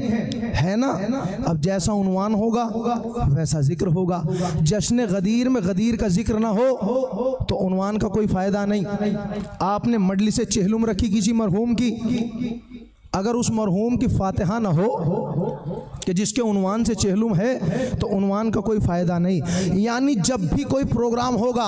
Speaker 1: है ना। अब जैसा उन्वान होगा वैसा जिक्र होगा। जश्न गदीर में गदीर का जिक्र ना हो तो उन्वान का कोई फ़ायदा नहीं। आपने मजलिस चेहलुम रखी किसी मरहूम की, अगर उस मरहूम की फातिहा ना हो कि जिसके उन्वान से चेहलुम है तो उन्वान का कोई फ़ायदा नहीं। यानी जब भी कोई प्रोग्राम होगा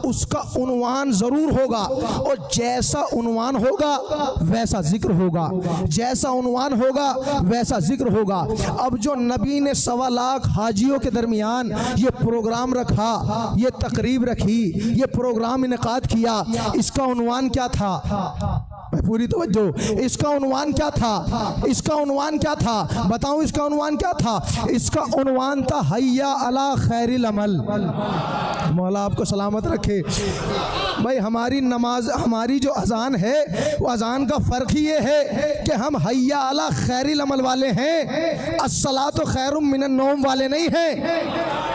Speaker 1: उसका उन्वान ज़रूर होगा, और जैसा उन्वान होगा वैसा जिक्र होगा, जैसा उन्वान होगा वैसा जिक्र होगा। अब जो नबी ने 1.25 लाख हाजियों के दरमियान ये प्रोग्राम रखा, ये तकरीब रखी, ये प्रोग्राम इनेकाद किया, इसका उन्वान क्या था? पूरी तवज्जो, इसका उन्वान क्या था? इसका उन्वान क्या था? बताऊं इसका उन्वान क्या था? इसका उन्वान था हय्या अला खैरिल अमल। मौला आपको सलामत रखे। भाई हमारी नमाज, हमारी जो अजान है वो अजान का फ़र्क ही ये है कि हम हय्या अला खैरिल अमल वाले हैं, अस्सलातु खैरुम मिनन नौम वाले नहीं हैं।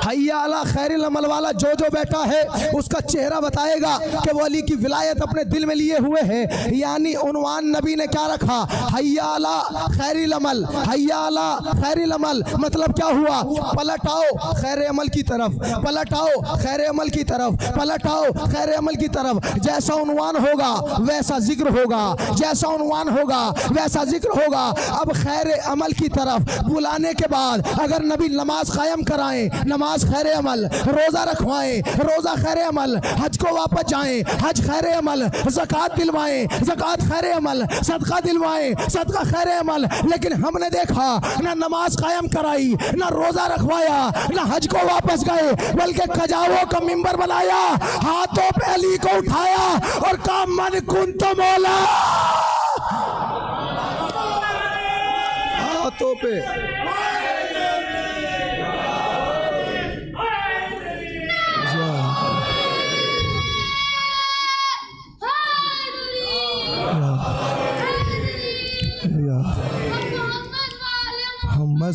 Speaker 1: हय्या अला खैरिल अमल वाला जो जो बैठा है उसका चेहरा बताएगा कि वो अली की विलायत अपने दिल में लिए हुए है। यानी उन्वान नबी ने क्या रखा? हय्या अला खैरिल अमल। हय्या अला खैरिल अमल मतलब क्या हुआ? पलट आओ खैर अमल की तरफ, पलट आओ खैर अमल की तरफ, पलट आओ खैर अमल की तरफ। जैसा उन्वान होगा वैसा जिक्र होगा, जैसा उन्वान होगा वैसा जिक्र होगा। अब खैर अमल की तरफ बुलाने के बाद अगर नबी नमाज कायम कराएं, नमाज खैर अमल, रोज़ा रखवाएं, रोज़ा खैर अमल, हज को वापस जाएं, हज खैर अमल, ज़कात दिलवाएं, ज़कात खैर अमल, सदका दिलवाएं, सदका खैर अमल। लेकिन हमने देखा ना नमाज कायम कराई, ना रोज़ा रखवाया, ना हज को वापस गए, बल्कि कजाओं का मिंबर बनाया, हाथों पे अली को उठाया और कहा मन कुंत मौला। हाथों पे मोहम्मद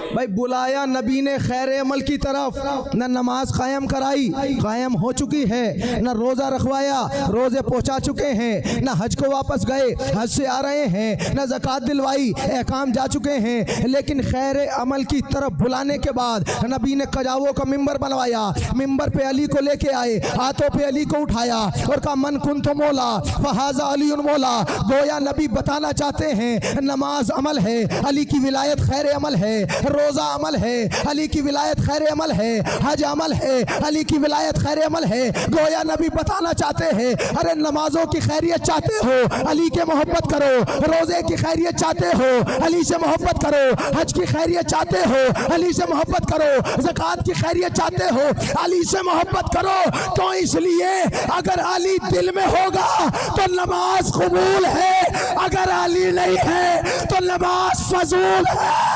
Speaker 1: भाई बुलाया नबी ने खैर अमल की तरफ, न नमाज कायम कराई, कायम हो चुकी है, न रोज़ा रखवाया, रोज़े पहुंचा चुके हैं, न हज को वापस गए, हज से आ रहे हैं, न ज़कात दिलवाई, एहकाम जा चुके हैं। लेकिन खैर अमल की तरफ बुलाने के बाद नबी ने कजावों का मिंबर बनवाया, मिंबर पे अली को लेके आए, हाथों पे अली को उठाया और कहा मन कुंतु मौला फहाजा अली मौला। गोया नबी बताना चाहते हैं नमाज अमल है, अली की विलायत खैर अमल है, रोज़ा अमल है, अली की विलायत खैर अमल है, हज अमल है, अली की विलायत खैर अमल है। गोया नबी बताना चाहते हैं अरे नमाजों की खैरियत चाहते हो, अली के मोहब्बत करो, रोज़े की खैरियत चाहते हो, अली से मोहब्बत करो, हज की खैरियत चाहते हो, अली से मोहब्बत करो, ज़कात की खैरियत चाहते हो, अली से मोहब्बत करो। तो इसलिए अगर अली दिल में होगा तो नमाज कबूल है, अगर अली नहीं है तो नमाज फजूल है।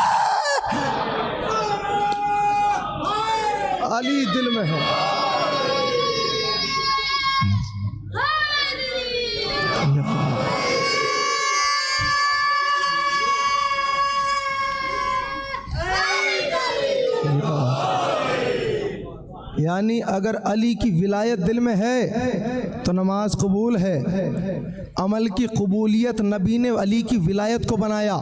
Speaker 1: अली दिल में है। यानी अगर अली की विलायत दिल में है तो नमाज कबूल है। अमल की कबूलियत नबी ने अली की विलायत को बनाया,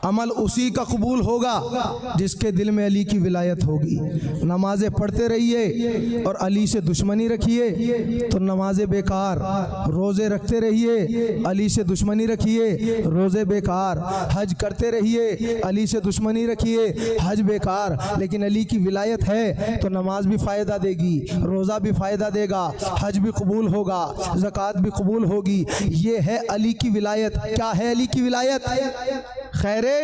Speaker 1: अमल उसी का कबूल होगा जिसके दिल में अली की विलायत होगी। नमाज़ें पढ़ते रहिए और अली से दुश्मनी रखिए तो नमाज़ें बेकार, रोज़े रखते रहिए अली से दुश्मनी रखिए, रोज़े बेकार, हज करते रहिए अली से दुश्मनी रखिए, हज बेकार। लेकिन अली की विलायत है तो नमाज भी फ़ायदा देगी, रोज़ा भी फ़ायदा देगा, हज भी कबूल होगा, ज़कात भी कबूल होगी। ये है अली की विलायत। क्या है अली की विलायत? खैरे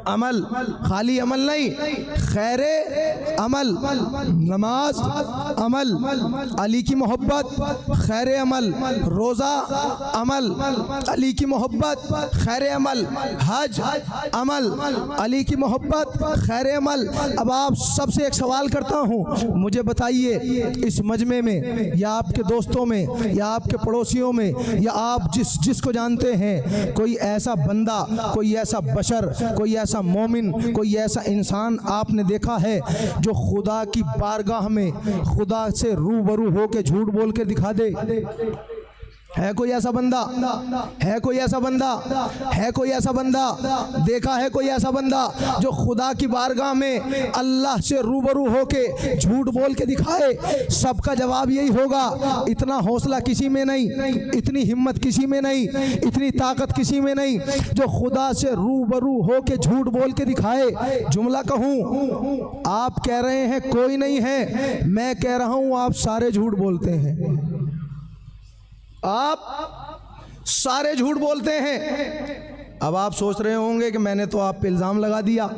Speaker 1: अमल, खाली अमल नहीं, खैरे अमल, नमाज अमल, अली की मोहब्बत खैरे अमल, रोज़ा अमल, अली की मोहब्बत खैरे अमल, हज अमल, अली की मोहब्बत खैरे अमल। अब आप सबसे एक सवाल करता हूँ, मुझे बताइए इस मजमे में या आपके दोस्तों में या आपके पड़ोसियों में या आप जिसको जानते हैं, कोई ऐसा बंदा, कोई ऐसा बशर, कोई ऐसा मोमिन, कोई ऐसा इंसान आपने देखा है जो खुदा की बारगाह में खुदा से रूबरू होकर झूठ बोल के दिखा दे? है कोई ऐसा बंदा? है कोई ऐसा बंदा? है कोई ऐसा बंदा? देखा है कोई ऐसा बंदा जो खुदा की बारगाह में अल्लाह से रूबरू होके झूठ बोल के दिखाए? सबका जवाब यही होगा, इतना हौसला किसी में नहीं, इतनी हिम्मत किसी में नहीं, इतनी ताकत किसी में नहीं जो खुदा से रूबरू होके झूठ बोल के दिखाए। जुमला कहूँ, आप कह रहे हैं कोई नहीं है, मैं कह रहा हूँ आप सारे झूठ बोलते हैं, आप सारे झूठ बोलते हैं। अब आप सोच रहे होंगे कि मैंने तो आप पे इल्ज़ाम लगा दिया,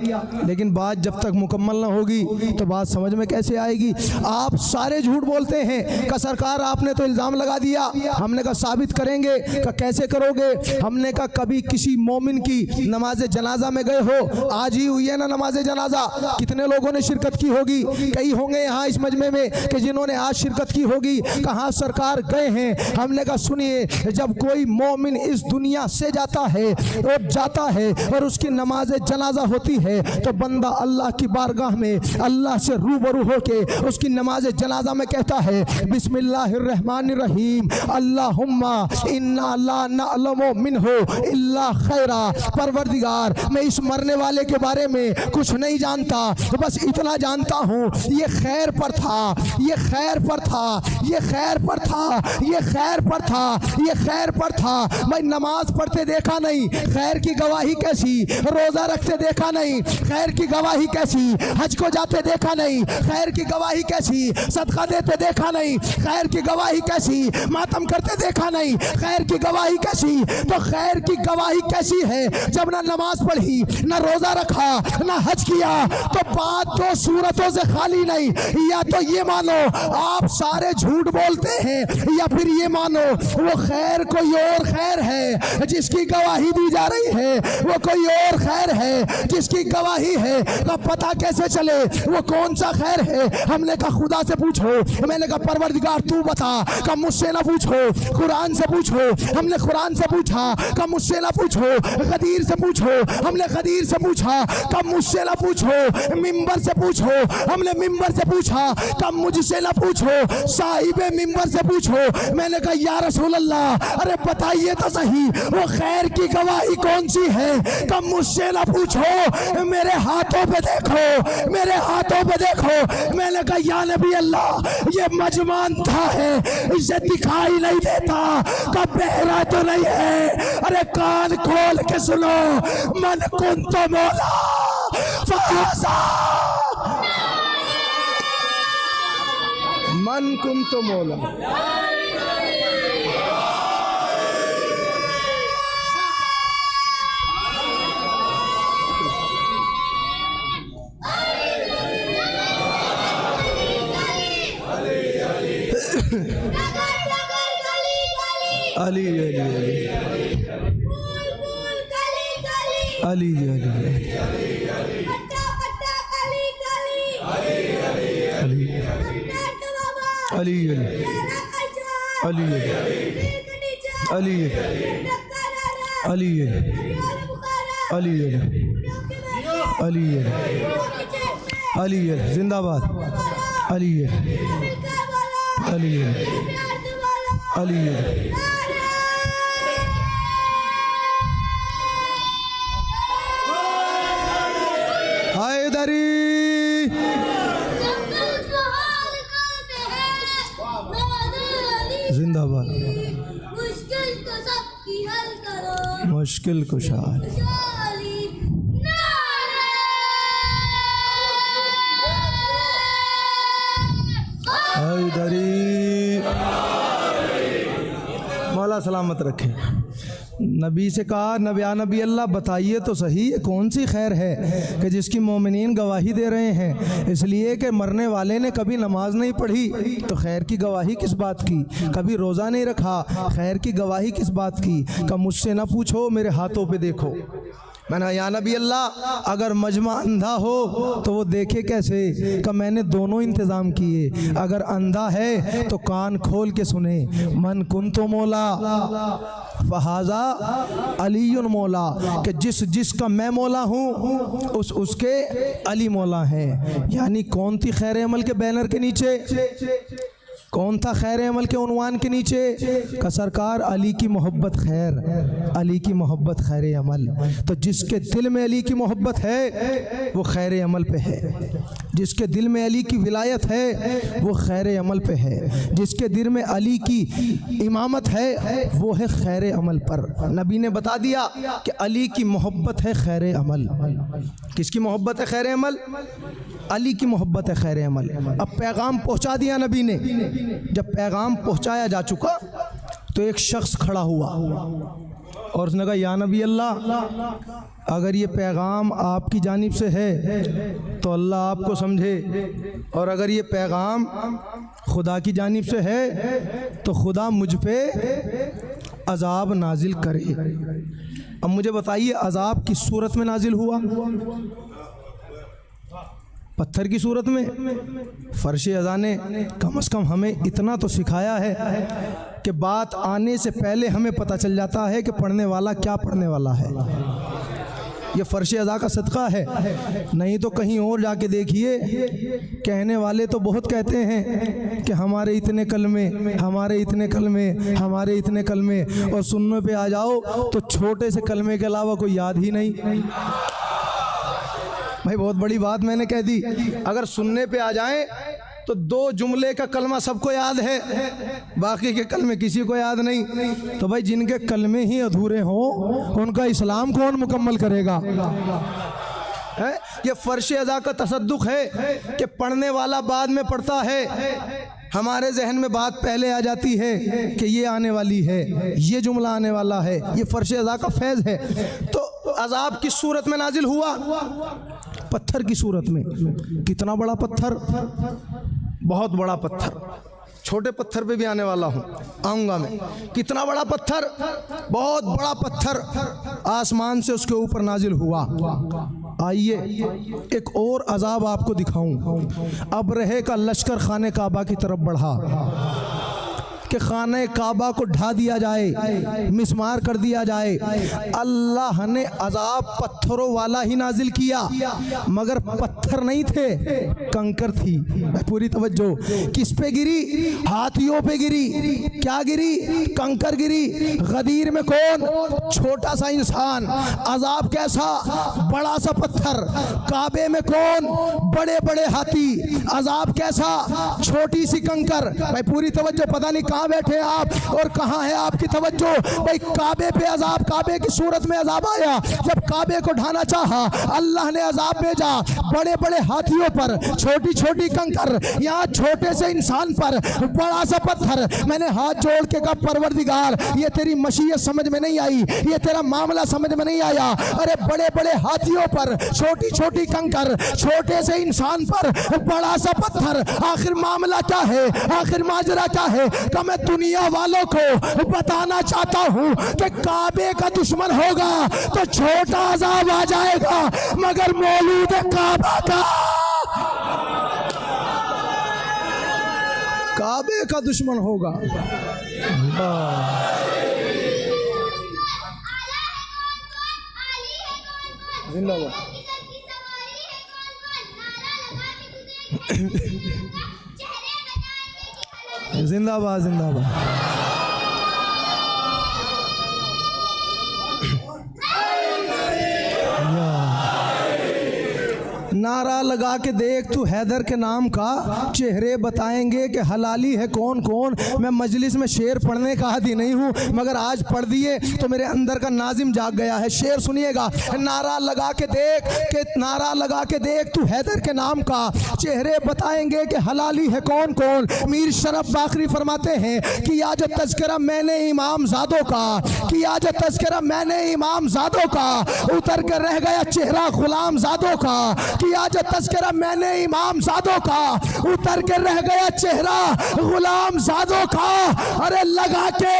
Speaker 1: लेकिन बात जब तक मुकम्मल ना होगी तो बात समझ में कैसे आएगी? आप सारे झूठ बोलते हैं का सरकार आपने तो इल्ज़ाम लगा दिया। हमने कहा साबित करेंगे, का कैसे करोगे? हमने कहा कभी किसी मोमिन की नमाज जनाजा में गए हो? आज ही हुई है ना नमाज जनाजा, कितने लोगों ने शिरकत की होगी? कई होंगे यहाँ इस मजमे में कि जिन्होंने आज शिरकत की होगी। कहाँ सरकार गए हैं? हमने कहा सुनिए, जब कोई मोमिन इस दुनिया से जाता है और उसकी नमाज जनाजा होती है तो बंदा अल्लाह की बारगाह में अल्लाह से रूबरू होके उसकी नमाज जनाजा में कहता है बिस्मिल्लाहिर्रहमानिर्रहीम अल्लाहुम्मा इन्ना ला नअलमु मिन्हु इल्ला खैरा। परवरदिगार, मैं इस मरने वाले के बारे में कुछ नहीं जानता, बस इतना जानता हूँ ये खैर पर था, ये खैर पर था, ये खैर पर था, ये खैर पर था, ये खैर पर था। मैं नमाज पढ़ते देखा नहीं, खैर की गवाही कैसी? रोजा रखते देखा नहीं, खैर की गवाही कैसी? हज को जाते देखा नहीं, खैर की गवाही कैसी? सदका देते देखा नहीं, खैर की गवाही कैसी? मातम करते देखा नहीं, खैर की गवाही कैसी? तो खैर की गवाही कैसी है जब ना नमाज पढ़ी, ना रोजा रखा, ना हज किया? तो बात दो सूरतों से खाली नहीं, या तो ये मानो आप सारे झूठ बोलते हैं, या फिर ये मानो वो खैर कोई और खैर है जिसकी गवाही दी जा रही है, वो कोई और खैर है जिसकी गवाही है। का पता कैसे चले वो कौन सा खैर है? हमने कहा खुदा से पूछो। मैंने कहा परवरदिगार तू बता। का मुझसे ना पूछो, कुरान से पूछो। हमने कुरान से पूछा। का मुझसे ना पूछो, गदीर से पूछो। हमने गदीर से पूछा। का मुझसे ना पूछो, मिंबर से पूछो। हमने मिंबर से पूछा। का मुझसे ना पूछो, साहिबे मिंबर से पूछो। मैंने कहा या रसूल अल्लाह, अरे बताइए तो सही वो खैर की गवाही कौन सी है? कब मुझसे ना पूछो, मेरे हाथों पे देखो, मेरे हाथों पे देखो। मैंने कहा या नबी अल्लाह, ये मजमा अंधा है, इसे दिखाई नहीं देता। कब बहरा तो नहीं है? अरे कान खोल के सुनो, मन कुन तो मौला फासा, मन कुन तो मौला। अली अली अली अली अली अली जिंदाबाद। अली अली अली हैदरी जिंदाबाद।
Speaker 3: मुश्किल तो सबकी हल करो,
Speaker 1: मुश्किल कुशा। हैदरी। मौला सलामत रखे। नबी से कहा, नबी अल्लाह बताइए तो सही ये कौन सी खैर है कि जिसकी मोमिनीन गवाही दे रहे हैं, इसलिए कि मरने वाले ने कभी नमाज नहीं पढ़ी तो खैर की गवाही किस बात की, कभी रोज़ा नहीं रखा खैर की गवाही किस बात की, का मुझसे ना पूछो मेरे हाथों पे देखो। मैंने कहा या नबी अल्लाह अगर मजमा अंधा हो तो वो देखे कैसे, कि मैंने दोनों इंतज़ाम किए, अगर अंधा है तो कान खोल के सुने, मन कुन तो मौला फहाजा अलीयुन मौला, कि जिसका मैं मौला हूँ उसके अली मौला हैं। यानी कौन थी खैर अमल के बैनर के नीचे, कौन था खैर अमल के उन्वान के नीचे, का सरकार अली की मोहब्बत खैर, अली की मोहब्बत खैर अमल। तो जिसके दिल में अली की मोहब्बत है वो खैर अमल पे है, जिसके दिल में अली की विलायत है वो खैर अमल पे है, जिसके दिल में अली की इमामत है वो है खैर अमल पर। नबी ने बता दिया कि अली की मोहब्बत है खैर अमल। किसकी मोहब्बत है खैर अमल? अली की मोहब्बत है खैर अमल। अब पैगाम पहुंचा दिया नबी ने। जब पैगाम पहुंचाया जा चुका तो एक शख्स खड़ा हुआ और उसने कहा या नबी अल्लाह अगर ये पैगाम आपकी जानिब से है तो अल्लाह आपको समझे, और अगर ये पैगाम खुदा की जानिब से है तो खुदा मुझ पे अजाब नाजिल करे। अब मुझे बताइए अजाब किस सूरत में नाजिल हुआ? पत्थर की सूरत में। फर्श अज़ा ने कम से कम हमें इतना तो सिखाया है कि बात आने से पहले हमें पता चल जाता है कि पढ़ने वाला क्या पढ़ने वाला है। ये फर्श अज़ा का सदका है, नहीं तो कहीं और जाके देखिए, कहने वाले तो बहुत कहते हैं कि हमारे इतने कलमे, हमारे इतने कलमे, हमारे इतने कलमे, और सुनने पे आ जाओ तो छोटे से कलमे के अलावा कोई याद ही नहीं। भाई बहुत बड़ी बात मैंने कह दी। अगर सुनने पे आ जाएं तो 2 जुमले का कलमा सबको याद है, बाकी के कलमे किसी को याद नहीं। तो भाई जिनके कलमे ही अधूरे हों उनका इस्लाम कौन मुकम्मल करेगा? है ये फर्श अज़ा का तसद्दुक है कि पढ़ने वाला बाद में पढ़ता है, हमारे जहन में बात पहले आ जाती है कि ये आने वाली है, ये जुमला आने वाला है। ये फर्श अज़ा का फैज़ है। तो अज़ाब किस सूरत में नाजिल हुआ? पत्थर की सूरत में। कितना बड़ा पत्थर? बहुत बड़ा पत्थर। छोटे पत्थर पे भी आने वाला हूँ, आऊँगा मैं। कितना बड़ा पत्थर? बहुत बड़ा पत्थर आसमान से उसके ऊपर नाजिल हुआ। आइए एक और अजाब आपको दिखाऊं। अब रहे का लश्कर खाने काबा की तरफ बढ़ा कि खाने काबा को ढा दिया जाए, मिसमार कर दिया जाए। अल्लाह ने अजाब पत्थरों वाला ही नाजिल किया, मगर पत्थर नहीं थे, कंकर थी। पूरी तवज्जो। किस पे गिरी? हाथियों पे गिरी। क्या गिरी? कंकर गिरी। गदीर में कौन? छोटा सा इंसान। अजाब कैसा? बड़ा सा पत्थर। काबे में कौन? बड़े बड़े हाथी। अजाब कैसा? छोटी सी कंकर। भाई पूरी तवज्जो। पता नहीं कहाँ बैठे आप और कहाँ है आपकी तवज्जो। भाई काबे पे अजाब, काबे की सूरत में अजाब आया। जब काबे को ढाना चाहा अल्लाह ने अजाब भेजा बड़े बड़े हाथियों पर, छोटी छोटी कंकर, यहाँ छोटे से इंसान पर बड़ा सा पत्थर। मैंने हाथ जोड़ के कहा परवरदिगार ये तेरी मशीयत समझ में नहीं आई, ये तेरा मामला समझ में नहीं आया। अरे बड़े बड़े हाथियों पर छोटी छोटी कंकर, छोटे से इंसान पर बड़ा सा पत्थर, आखिर मामला क्या है? आखिर माजरा क्या है? कि मैं दुनिया वालों को बताना चाहता हूँ कि काबे का दुश्मन होगा तो छोटा अजाब आ जाएगा, मगर मौलूद काबा का, काबे का दुश्मन होगा। जिंदाबाद। जिंदाबाद जिंदाबाद। नारा लगा के देख तू हैदर के नाम का, चेहरे बताएंगे कि हलाली है कौन कौन। मैं मजलिस में शेर पढ़ने का आदी नहीं हूँ, मगर आज पढ़ दिए तो मेरे अंदर का नाजिम जाग गया है। शेर सुनिएगा। नारा लगा के देख के, नारा लगा के देख तू हैदर के नाम का, चेहरे बताएंगे कि हलाली है कौन कौन। मीर शरफ बाखरी फरमाते हैं कि आज तज़किरा मैंने इमाम ज़ादों का, कि आज तज़किरा मैंने इमाम ज़ादों का, उतर कर रह गया चेहरा गुलाम ज़ादों का। कि आज तज़किरा मैंने इमाम ज़ादों का, उतर के रह गया चेहरा गुलाम ज़ादों का। अरे लगा के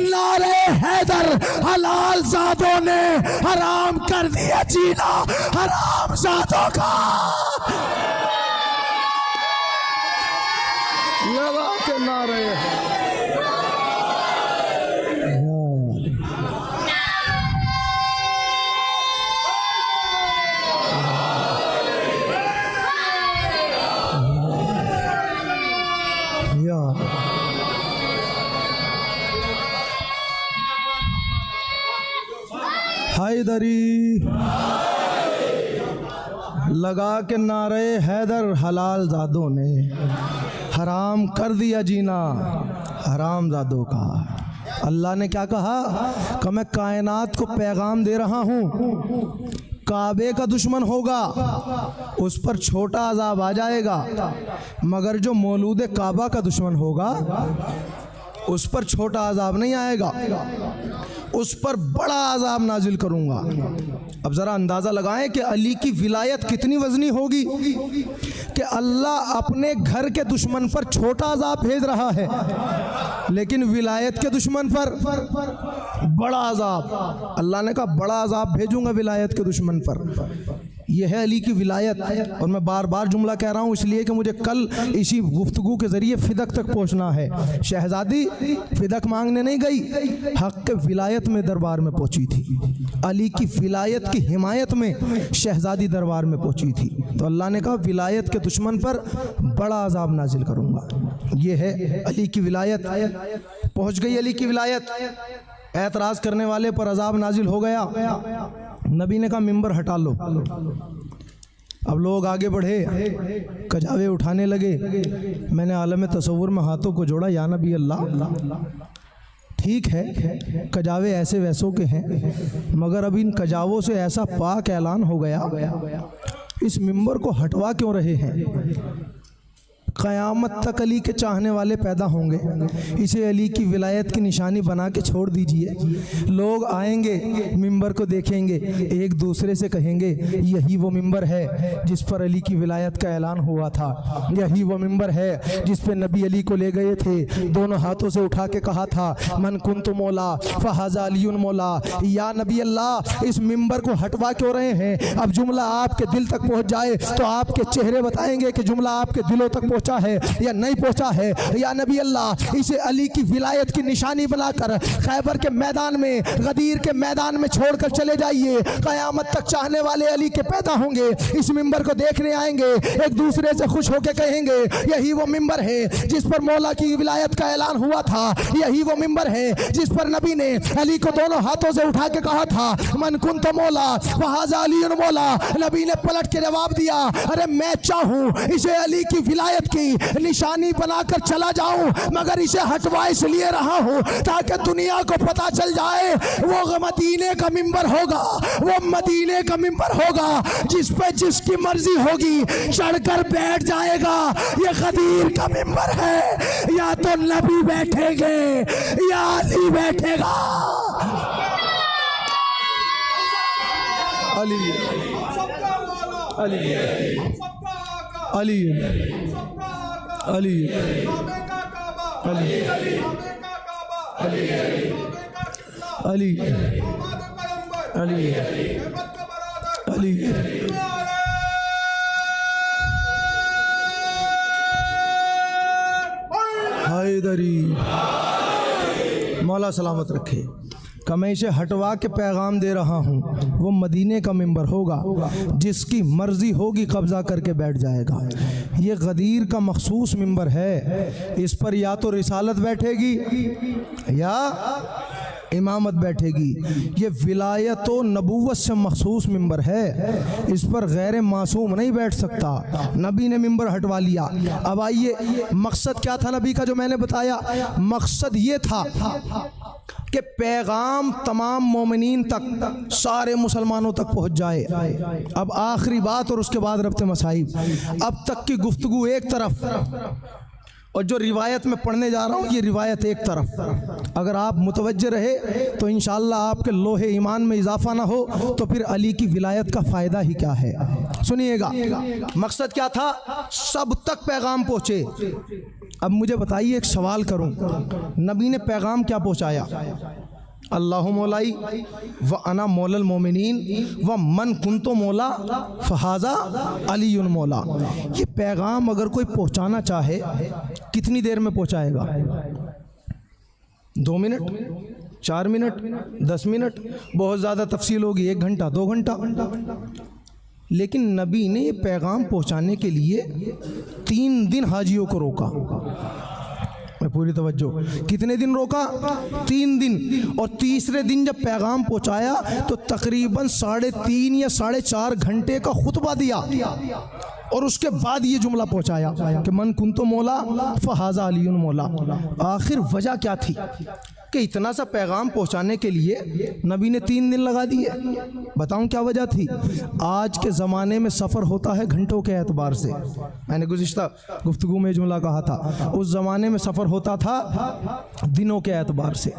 Speaker 1: नारे हैदर, हलाल ज़ादों ने हराम कर दिया जीना हराम ज़ादों का। लगा के नारे हैदरी। लगा के नारे हैदर, हलाल ज़ादों ने हराम कर दिया जीना हराम ज़ादों का। अल्लाह ने क्या कहा कि मैं कायनात को पैगाम दे रहा हूँ, काबे का दुश्मन होगा उस पर छोटा अजाब आ जाएगा, मगर जो मौलूद काबा का दुश्मन होगा उस पर छोटा अजाब नहीं आएगा, उस पर बड़ा अजाब नाजिल करूंगा। अब ज़रा अंदाज़ा लगाएं कि अली की विलायत कितनी वज़नी होगी कि अल्लाह अपने घर के दुश्मन पर छोटा अजाब भेज रहा है, लेकिन विलायत के दुश्मन पर बड़ा अजाब। अल्लाह ने कहा बड़ा अजाब भेजूंगा विलायत के दुश्मन पर। यह है अली की विलायत। और मैं बार बार जुमला कह रहा हूँ इसलिए कि मुझे कल इसी गुफ्तगू के ज़रिए फ़िदक तक पहुँचना है। शहज़ादी फ़िदक मांगने नहीं गई, हक़ के विलायत में दरबार में पहुँची थी। अली की विलायत की हिमायत में शहज़ादी दरबार में पहुँची थी। तो अल्लाह ने कहा विलायत के दुश्मन पर बड़ा अजाब नाजिल करूँगा। ये है अली की विलायत। पहुँच गई अली की विलायत, एतराज़ करने वाले पर अजाब नाजिल हो गया। नबी ने कहा मिंबर हटा लो। अब लोग आगे बढ़े, कजावे उठाने लगे। मैंने आलम तसव्वुर में हाथों को जोड़ा, या नबी अल्लाह, ठीक है कजावे ऐसे वैसों के हैं, मगर अब इन कजावों से ऐसा पाक ऐलान हो गया, इस मिंबर को हटवा क्यों रहे हैं? क़यामत तक अली के चाहने वाले पैदा होंगे, इसे अली की विलायत की निशानी बना के छोड़ दीजिए। लोग आएंगे, मिंबर को देखेंगे, एक दूसरे से कहेंगे यही वो मिंबर है जिस पर अली की विलायत का ऐलान हुआ था, यही वो मिंबर है जिस पे नबी अली को ले गए थे, दोनों हाथों से उठा के कहा था मन कुन्तु मौला फ़हाज़ा अलीयुन मौला। या नबी अल्लाह, इस मिंबर को हटवा क्यों रहे हैं? अब जुमला आपके दिल तक पहुँच जाए तो आपके चेहरे बताएंगे कि जुमला आपके दिलों तक पहुँचा है या नहीं पहुंचा है। या नबी अल्लाह, इसे अली की विलायत की निशानी बनाकर खैबर के मैदान में, गदीर के मैदान में छोड़कर चले जाइए। क़यामत तक चाहने वाले अली के पैदा होंगे, इस मिंबर को देखने आएंगे, एक दूसरे से खुश होकर कहेंगे यही वो मिंबर है जिस पर मौला की विलायत का ऐलान हुआ था, यही वो मिंबर है जिस पर नबी ने अली को दोनों हाथों से उठा के कहा था मन कुन्तु मौला फ़हाज़ा अलीयुन मौला। नबी ने पलट के जवाब दिया अरे मैं चाहूँ इसे अली की विलायत की निशानी बनाकर चला जाऊं, मगर इसे हटवा इसलिए रहा हूं ताकि दुनिया को पता चल जाए वो मदीने का मिंबर होगा, वो मदीने का मिंबर होगा जिस पे जिसकी मर्जी होगी चढ़कर बैठ जाएगा। ये गदीर का मिंबर है, या तो नबी बैठेंगे या अली बैठेगा। अली अली अली अली अली अली अली हैदरी। मौला सलामत रखे। कि मैं इसे हटवा के पैगाम दे रहा हूँ, वो मदीने का मिंबर होगा, जिसकी मर्ज़ी होगी कब्ज़ा करके बैठ जाएगा। ये गदीर का मखसूस मिंबर है, इस पर या तो रिसालत बैठेगी या इमामत बैठेगी। ये विलायत व नबूवत से मखसूस मिंबर है, इस पर गैर मासूम नहीं बैठ सकता। नबी ने मिंबर हटवा लिया। अब आइए, मकसद क्या था नबी का जो मैंने बताया? मकसद ये था कि पैगाम तमाम मोमिनीन तक, सारे मुसलमानों तक पहुंच जाए। अब आखिरी बात और उसके बाद रब्ते मसाइब। अब तक की गुफ्तगू एक तरफ और जो रिवायत में पढ़ने जा रहा हूँ ये रिवायत एक तरफ। अगर आप मुतवज्जे रहे तो इंशाअल्लाह आपके लोहे ईमान में इजाफा ना हो तो फिर अली की विलायत का फ़ायदा ही क्या है। सुनिएगा, मकसद क्या था? सब तक पैगाम पहुँचे। अब मुझे बताइए, एक सवाल करूं, नबी ने पैगाम क्या पहुंचाया? अल्लाहु मौलाई व अना मौलल मोमिनीन व मन कुंतो मौला फहाजा अलीयुन मौला। ये पैगाम अगर कोई पहुंचाना चाहे कितनी देर में पहुंचाएगा? 2 मिनट, 4 मिनट, 10 मिनट, बहुत ज़्यादा तफसील होगी 1 घंटा, 2 घंटा। लेकिन नबी ने ये पैगाम पहुंचाने के लिए 3 दिन हाजियों को रोका। मैं पूरी तवज्जो, कितने दिन रोका? 3 दिन। और तीसरे दिन जब पैगाम पहुंचाया तो तकरीबन 3.5 या 4.5 घंटे का खुतबा दिया और उसके बाद ये जुमला पहुंचाया कि मन कुंतो मौला फहाजा अलीयुन मौला। आखिर वजह क्या थी कि इतना सा पैगाम पहुंचाने के लिए नबी ने 3 दिन लगा दिए? बताऊं क्या वजह थी? आज के ज़माने में सफ़र होता है घंटों के एतबार से। मैंने गुज़िश्ता गुफ्तगू में जुमला कहा था, उस ज़माने में सफ़र होता था दिनों के एतबार से।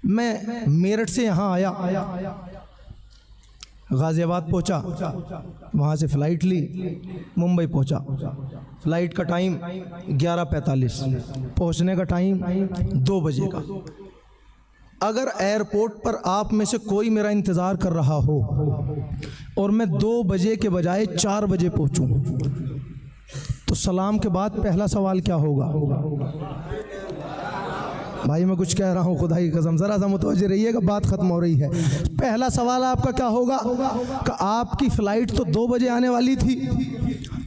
Speaker 1: मैं मेरठ से यहाँ आया, गाज़ियाबाद पहुँचा, वहाँ से फ़्लाइट ली, मुंबई पहुँचा। फ़्लाइट का टाइम 11:45, पहुँचने का टाइम 2 बजे का। अगर एयरपोर्ट पर आप में से कोई मेरा इंतज़ार कर रहा हो और मैं 2 बजे के बजाय 4 बजे पहुँचूँ तो सलाम के बाद पहला सवाल क्या होगा? भाई मैं कुछ कह रहा हूँ, खुदा की कसम ज़रा सा मुतवज्जे रहिएगा, बात ख़त्म हो रही है। पहला सवाल आपका क्या होगा कि आपकी फ़्लाइट तो 2 बजे आने वाली थी,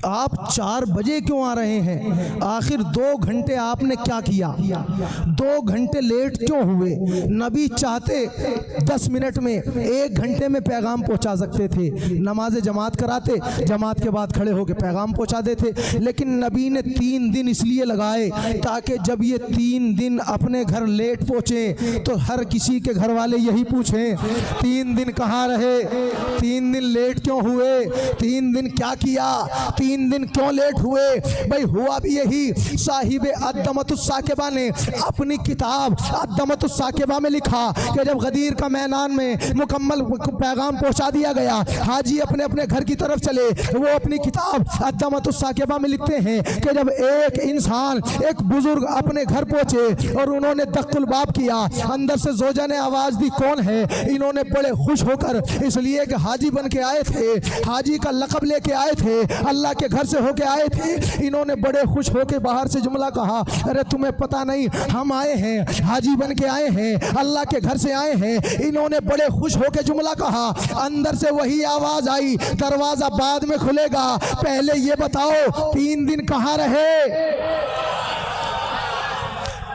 Speaker 1: आप 4 बजे क्यों आ रहे हैं? आखिर 2 घंटे आपने क्या किया? 2 घंटे लेट क्यों हुए? नबी चाहते 10 मिनट में, 1 घंटे में पैगाम पहुंचा सकते थे। नमाज जमात कराते, जमात के बाद खड़े होकर पैगाम पहुंचा देते। लेकिन नबी ने 3 दिन इसलिए लगाए ताकि जब ये 3 दिन अपने घर लेट पहुंचे तो हर किसी के घर वाले यही पूछें, 3 दिन कहाँ रहे? 3 दिन लेट क्यों हुए? 3 दिन क्या किया? 3 दिन क्यों लेट हुए? भाई हुआ भी यही। साहिब अद्दमतुस साकिबा ने अपनी किताब अद्दमतुस साकिबा में लिखा कि जब गदीर का मैदान में मुकम्मल पैगाम पहुंचा दिया गया, हाजी अपने अपने घर की तरफ चले। वो अपनी किताब अद्दमतुस साकिबा में लिखते हैं कि जब एक इंसान, एक बुजुर्ग अपने घर पहुंचे और उन्होंने दख्तुल बाब किया, अंदर से जोजा ने आवाज़ दी, कौन है? इन्होंने बड़े खुश होकर, इसलिए कि हाजी बन के आए थे, हाजी का लक़ब लेके आए थे, अल्लाह के घर से होके आए थे, इन्होंने बड़े खुश होके बाहर से जुमला कहा, अरे तुम्हें पता नहीं हम आए हैं, हाजी बन के आए हैं, अल्लाह के घर से आए हैं। इन्होंने बड़े खुश होके जुमला कहा। अंदर से वही आवाज़ आई, दरवाज़ा बाद में खुलेगा, पहले ये बताओ 3 दिन कहाँ रहे?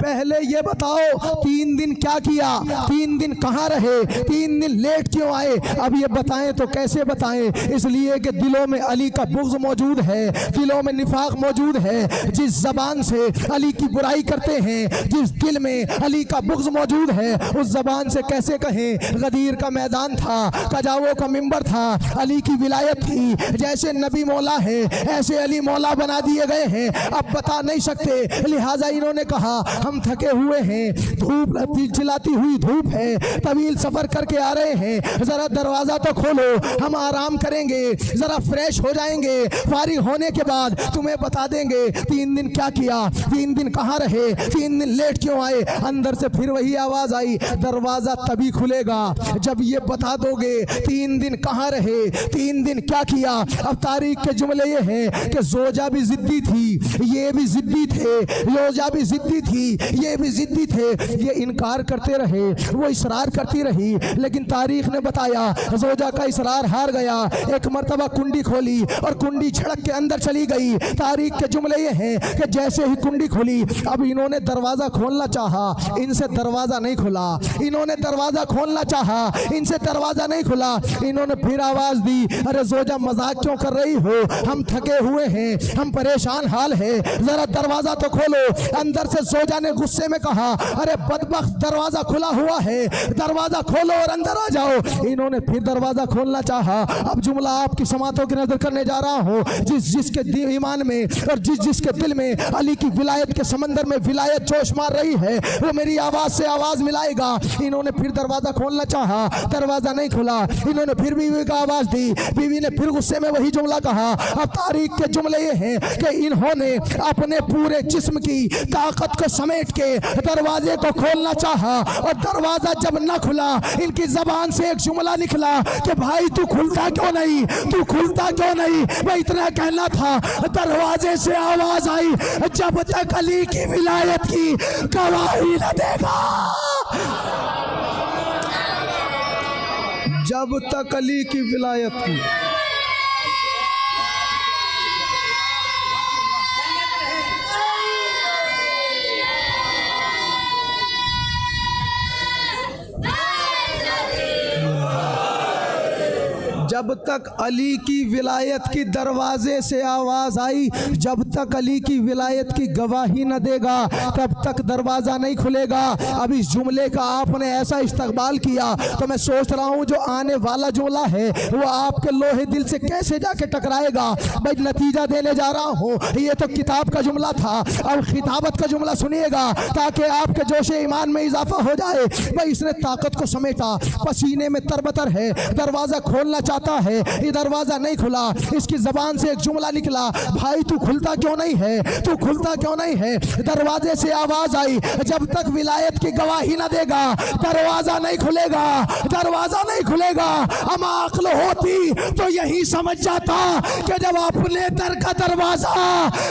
Speaker 1: पहले ये बताओ 3 दिन क्या किया? 3 दिन कहाँ रहे? 3 दिन लेट क्यों आए? अब ये बताएं तो कैसे बताएं? इसलिए कि दिलों में अली का बुग़्ज़ मौजूद है, दिलों में निफाक मौजूद है। जिस ज़बान से अली की बुराई करते हैं, जिस दिल में अली का बुग़्ज़ मौजूद है, उस ज़बान से कैसे कहें? गदीर का मैदान था, कजावों का मिंबर था, अली की विलायत थी। जैसे नबी मौला है ऐसे अली मौला बना दिए गए हैं। अब बता नहीं सकते, लिहाजा इन्होंने कहा हम थके हुए हैं, धूप चिल्लाती हुई धूप है, तवील सफर करके आ रहे हैं, जरा दरवाजा तो खोलो, हम आराम करेंगे, जरा फ्रेश हो जाएंगे, फारिग होने के बाद तुम्हें बता देंगे 3 दिन क्या किया, 3 दिन कहाँ रहे, 3 दिन लेट क्यों आए। अंदर से फिर वही आवाज आई, दरवाजा तभी खुलेगा जब ये बता दोगे 3 दिन कहाँ रहे, 3 दिन क्या किया। अब तारीख के जुमले ये हैं कि जोजा भी जिद्दी थी, ये भी जिद्दी थे, योजा भी जिद्दी थी, ये भी जिद्दी थे, ये इनकार करते रहे, वो इसरार करती रही, लेकिन तारीख ने बताया ज़ौजा का इसरार हार गया। एक मरतबा कुंडी खोली और कुंडी झड़क के अंदर चली गई। तारीख के जुमले ये हैं कि जैसे ही कुंडी खुली, अब इन्होंने दरवाज़ा खोलना चाहा, इनसे दरवाज़ा नहीं खुला। इन्होंने दरवाज़ा खोलना चाहा, इनसे दरवाज़ा नहीं खुला। इन्होंने फिर आवाज़ दी, अरे ज़ौजा मजाक क्यों कर रही हो, हम थके हुए हैं, हम परेशान हाल है, ज़रा दरवाज़ा तो खोलो। अंदर से ज़ौजा ने गुस्से में कहा, अरे बदबख्त दरवाज़ा खुला हुआ है, दरवाज़ा खोलो और अंदर आ जाओ। इन्होंने फिर दरवाज़ा खोलना चाहा। अब जुमला आपकी समातों की नजर करने जा रहा हूँ। जिसके ईमान में और जिसके दिल में अली की विलायत के समंदर में विलायत जोश मार रही है, वो मेरी आवाज़ से आवाज़ मिलाएगा। इन्होंने फिर दरवाज़ा खोलना चाहा, दरवाज़ा नहीं खुला। इन्होंने फिर बीवी को आवाज़ दी, बीवी ने फिर गुस्से में वही जुमला कहा। अब तारीख के जुमले ये हैं कि इन्होंने अपने पूरे जिस्म की ताकत को समेट के दरवाजे को खोलना चाहा, और दरवाज़ा जब न खुला, इनकी ज़बान से एक जुमला निकला कि भाई तू खुलता क्यों नहीं, तू खुलता क्यों नहीं। मैं इतना कहना था, दरवाजे से आवाज़ आई, जब तक अली की विलायत की गवाही न देगा,
Speaker 2: जब तक अली की विलायत की। जब तक अली की विलायत की दरवाजे से आवाज़ आई, जब तक अली की विलायत की गवाही न देगा, तब तक दरवाज़ा नहीं खुलेगा। अब इस जुमले का आपने ऐसा इस्तकबाल किया तो मैं सोच रहा हूँ जो आने वाला जुमला है वो आपके लोहे दिल से कैसे जाके टकराएगा। भाई नतीजा देने जा रहा हूँ, ये तो किताब का जुमला था, अब खिताबत का जुमला सुनिएगा ताकि आपके जोश ईमान में इजाफा हो जाए। भाई इसने ताकत को समेटा, पसीने में तरबतर है, दरवाज़ा खोलना चाहता है, ये दरवाजा नहीं खुला। इसकी जबान से एक जुमला निकला, भाई तू खुलता क्यों नहीं है, तू खुलता क्यों नहीं है। दरवाजे से आवाज आई, जब तक विलायत की गवाही ना देगा दरवाजा नहीं खुलेगा, दरवाजा नहीं खुलेगा। अमा अक्ल होती तो यही समझ जाता कि जब अपने दर का दरवाजा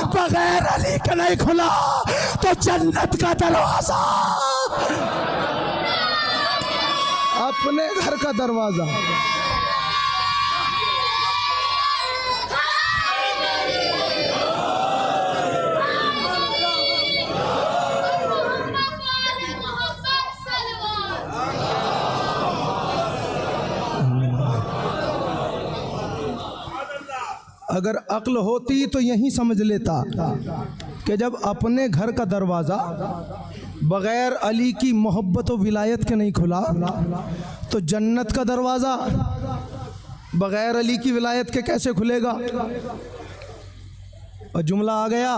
Speaker 2: बगैर अली का नहीं खुला तो जन्नत का दरवाजा, अपने घर का दरवाजा। अगर अक्ल होती तो यही समझ लेता कि जब अपने घर का दरवाज़ा बग़ैर अली की मोहब्बत व विलायत के नहीं खुला तो जन्नत का दरवाज़ा बग़ैर अली की विलायत के कैसे खुलेगा। और जुमला आ गया,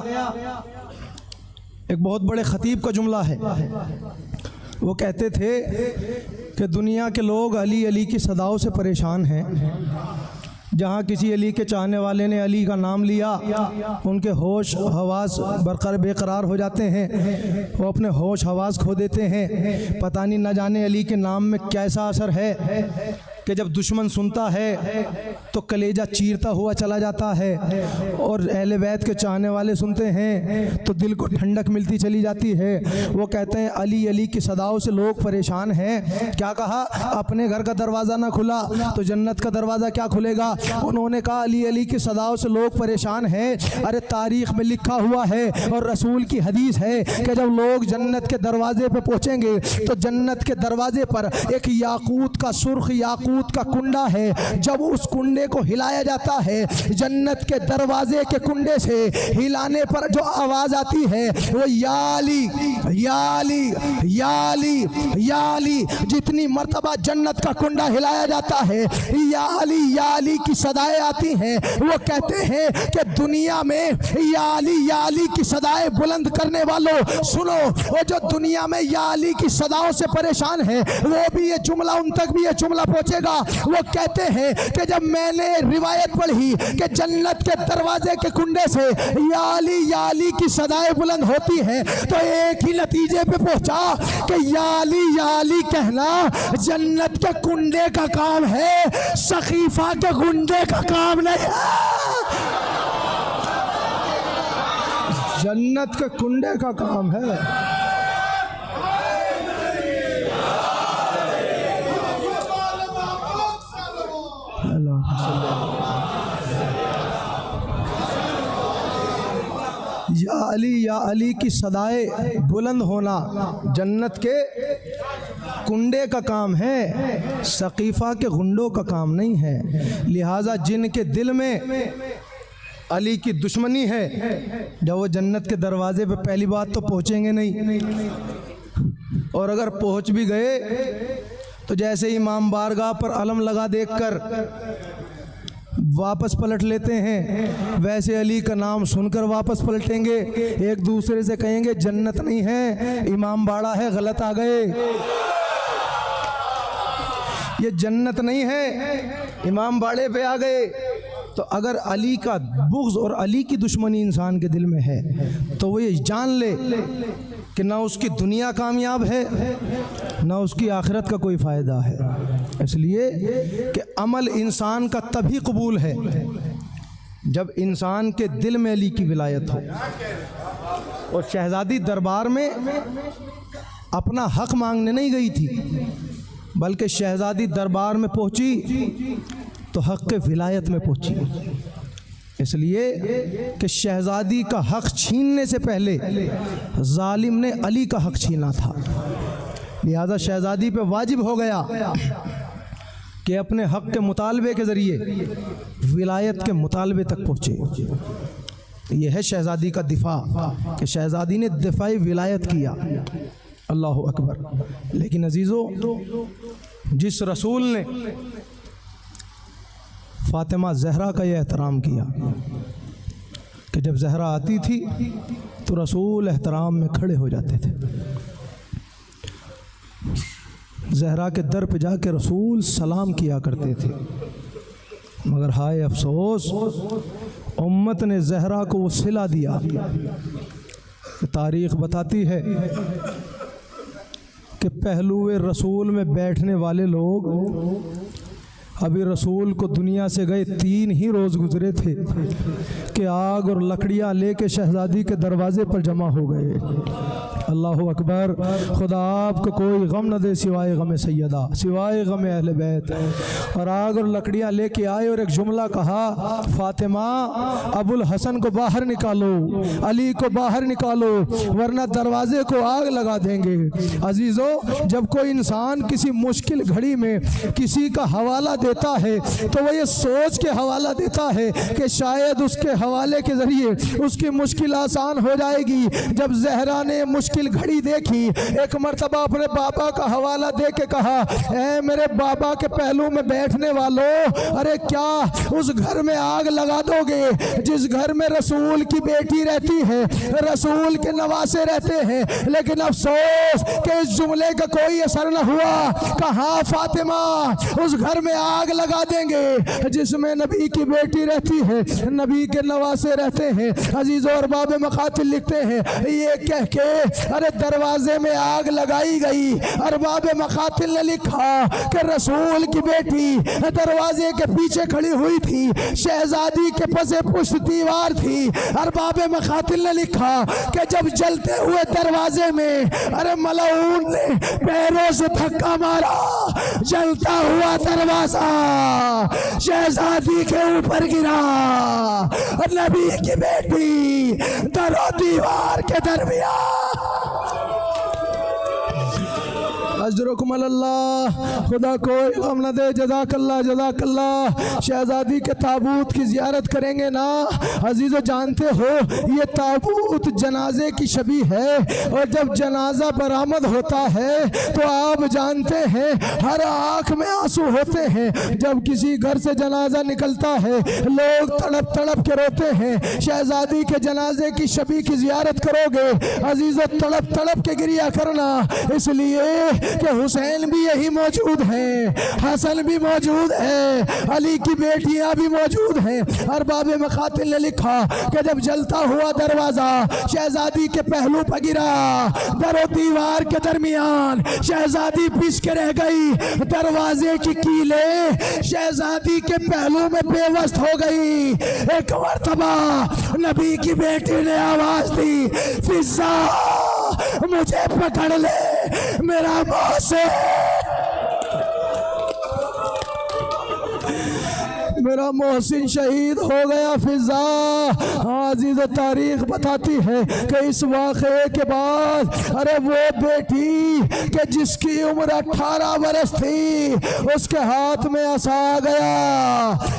Speaker 2: एक बहुत बड़े ख़तीब का जुमला है। वो कहते थे कि दुनिया के लोग अली अली की सदाओं से परेशान हैं। जहाँ किसी अली के चाहने वाले ने अली का नाम लिया, उनके होश हवास बेकरार हो जाते हैं, वो अपने होश हवास खो देते हैं। पता नहीं न जाने अली के नाम में कैसा असर है कि जब दुश्मन सुनता है तो कलेजा चीरता हुआ चला जाता है, और अहले बैत के चाहने वाले सुनते हैं तो दिल को ठंडक मिलती चली जाती है। वो कहते हैं अली अली की सदाओं से लोग परेशान हैं। क्या कहा, अपने घर का दरवाज़ा ना खुला तो जन्नत का दरवाज़ा क्या खुलेगा। उन्होंने कहा अली अली की सदाओं से लोग परेशान हैं। अरे तारीख़ में लिखा हुआ है और रसूल की हदीस है कि जब लोग जन्नत के दरवाजे पर पहुँचेंगे तो जन्नत के दरवाजे पर एक याकूत का सुर्ख याकूत का कुंडा है। जब उस कुंडे को हिलाया जाता है, जन्नत के दरवाजे के कुंडे से हिलाने पर जो आवाज आती है वो याली याली याली याली। जितनी मर्तबा जन्नत का कुंडा हिलाया जाता है याली याली की सदाएं आती हैं। वो कहते हैं कि दुनिया में याली याली की सदाएं बुलंद करने वालों सुनो, वो जो दुनिया में याली की सदाओं से परेशान है वो भी ये जुमला, उन तक भी ये जुमला पहुंचेगा। वो कहते हैं कि जब मैंने रिवायत पढ़ी कि जन्नत के दरवाजे के कुंडे से याली याली की सदाएं बुलंद होती हैं तो एक ही नतीजे पे पहुंचा कि याली याली कहना जन्नत के कुंडे का काम है, सकीफा के कुंडे का काम नहीं है। जन्नत के कुंडे का काम है।
Speaker 1: या अली की सदाए बुलंद होना जन्नत के कुंडे का काम है, सकीफ़ा के गुंडों का काम नहीं है। लिहाजा जिनके दिल में अली की दुश्मनी है, जब वो जन्नत के दरवाजे पे पहली बात तो पहुँचेंगे नहीं, और अगर पहुँच भी गए तो जैसे इमाम बारगाह पर अलम लगा देखकर वापस पलट लेते हैं, वैसे अली का नाम सुनकर वापस पलटेंगे। एक दूसरे से कहेंगे जन्नत नहीं है, इमाम बाड़ा है, गलत आ गए। ये जन्नत नहीं है, इमाम बाड़े पे आ गए। तो अगर अली का बुग़्ज़ और अली की दुश्मनी इंसान के दिल में है तो वो ये जान ले कि ना उसकी दुनिया कामयाब है, ना उसकी आखिरत का कोई फ़ायदा है। इसलिए कि अमल इंसान का तभी कबूल है जब इंसान के दिल में अली की विलायत हो। और शहज़ादी दरबार में अपना हक़ मांगने नहीं गई थी, बल्कि शहज़ादी दरबार में पहुंची तो हक़ के विलायत में पहुंची। इसलिए कि शहज़ादी का हक़ छीनने से पहले जालिम ने अली का हक़ छीना था। लिहाजा शहज़ादी पे वाजिब हो गया कि अपने हक़ के मुतालबे के ज़रिए विलायत के मुतालबे तक पहुँचे। यह है शहज़ादी का दिफा कि शहज़ादी ने दिफाई विलायत किया। अल्लाहु अकबर। लेकिन अजीज़ों, जिस रसूल ने फ़ातिमा ज़हरा का यह एहतराम किया कि जब ज़हरा आती थी तो रसूल एहतराम में खड़े हो जाते थे, ज़हरा के दर पे जाके रसूल सलाम किया करते थे। मगर हाय अफसोस, उम्मत ने ज़हरा को वो सिला दिया। तारीख़ बताती है कि पहलुए रसूल में बैठने वाले लोग अभी रसूल को दुनिया से गए 3 ही रोज़ गुजरे थे कि आग और लकड़ियाँ लेके शहज़ादी के दरवाज़े पर जमा हो गए। अल्लाहु अकबर। खुदा आपको कोई गम न दे सिवाय गम सैयदा, सिवाय गम अहले बैत। और आग और लकड़ियाँ लेके आए और एक जुमला कहा, फ़ातिमा अबुल हसन को बाहर निकालो, अली को बाहर निकालो, वरना दरवाज़े को आग लगा देंगे। अजीज़ों, जब कोई इंसान किसी मुश्किल घड़ी में किसी का हवाला देता है तो वह ये सोच के हवाला देता है कि शायद उसके हवाले के ज़रिए उसकी मुश्किल आसान हो जाएगी। जब ज़हरा ने मुश्किल घड़ी देखी, एक मर्तबा अपने बाबा का हवाला दे के कहा, ए मेरे बाबा के पहलू में बैठने वालों, अरे क्या उस घर में आग लगा दोगे जिस घर में रसूल की बेटी रहती है, रसूल के नवासे रहते हैं। लेकिन अफसोस कि इस जुमले का कोई असर न हुआ। कहा फ़ातिमा उस घर में आग लगा देंगे जिसमें नबी की बेटी रहती है, नबी के नवासे रहते हैं। अजीज़ों, अरबाब मकातिल लिखते हैं, ये कह के अरे दरवाजे में आग लगाई गई। अरबाब मकातिल ने लिखा कि रसूल की बेटी दरवाजे के पीछे खड़ी हुई थी, शहजादी के पसे पुष्ट दीवार थी। अरबाब मकातिल ने लिखा कि जब जलते हुए दरवाजे में अरे मलाऊन ने पैरों से धक्का मारा, जलता हुआ दरवाजा शहजादी के ऊपर गिरा। नबी की बेटी दरो दीवार के दरमियान। अजरुकुम अल्लाह, खुदा कोई गम न दे। जज़ाकल्लाह जज़ाकल्लाह। शहजादी के ताबूत की ज़ियारत करेंगे ना अजीज़ों, जानते हो ये ताबूत जनाजे की शबी है, और जब जनाजा बरामद होता है तो आप जानते हैं हर आँख में आंसू होते हैं। जब किसी घर से जनाजा निकलता है लोग तड़प तड़प के रोते हैं। शहजादी के जनाजे की शबी की ज़ियारत करोगे अजीज़ों, तड़प तड़प के गिरिया करना, इसलिए कि हुसैन भी यही मौजूद है, हसन भी मौजूद है, अली की बेटियां भी मौजूद हैं। अरबाब मकातिल ने लिखा कि जब जलता हुआ दरवाजा शहजादी के पहलू पर गिरा, दरो दीवार के दरमियान शहजादी पिस के रह गई। दरवाजे की कीले शहजादी के पहलू में बेवस्त हो गई। एक मर्तबा नबी की बेटी ने आवाज दी, फिजा मुझे पकड़ ले, मेरा मौत से मेरा मोहसिन शहीद हो गया फिजा। अजीज तारीख बताती है कि इस वाक़े के बाद अरे वो बेटी कि जिसकी उम्र 18 बरस थी उसके हाथ में असा आ गया,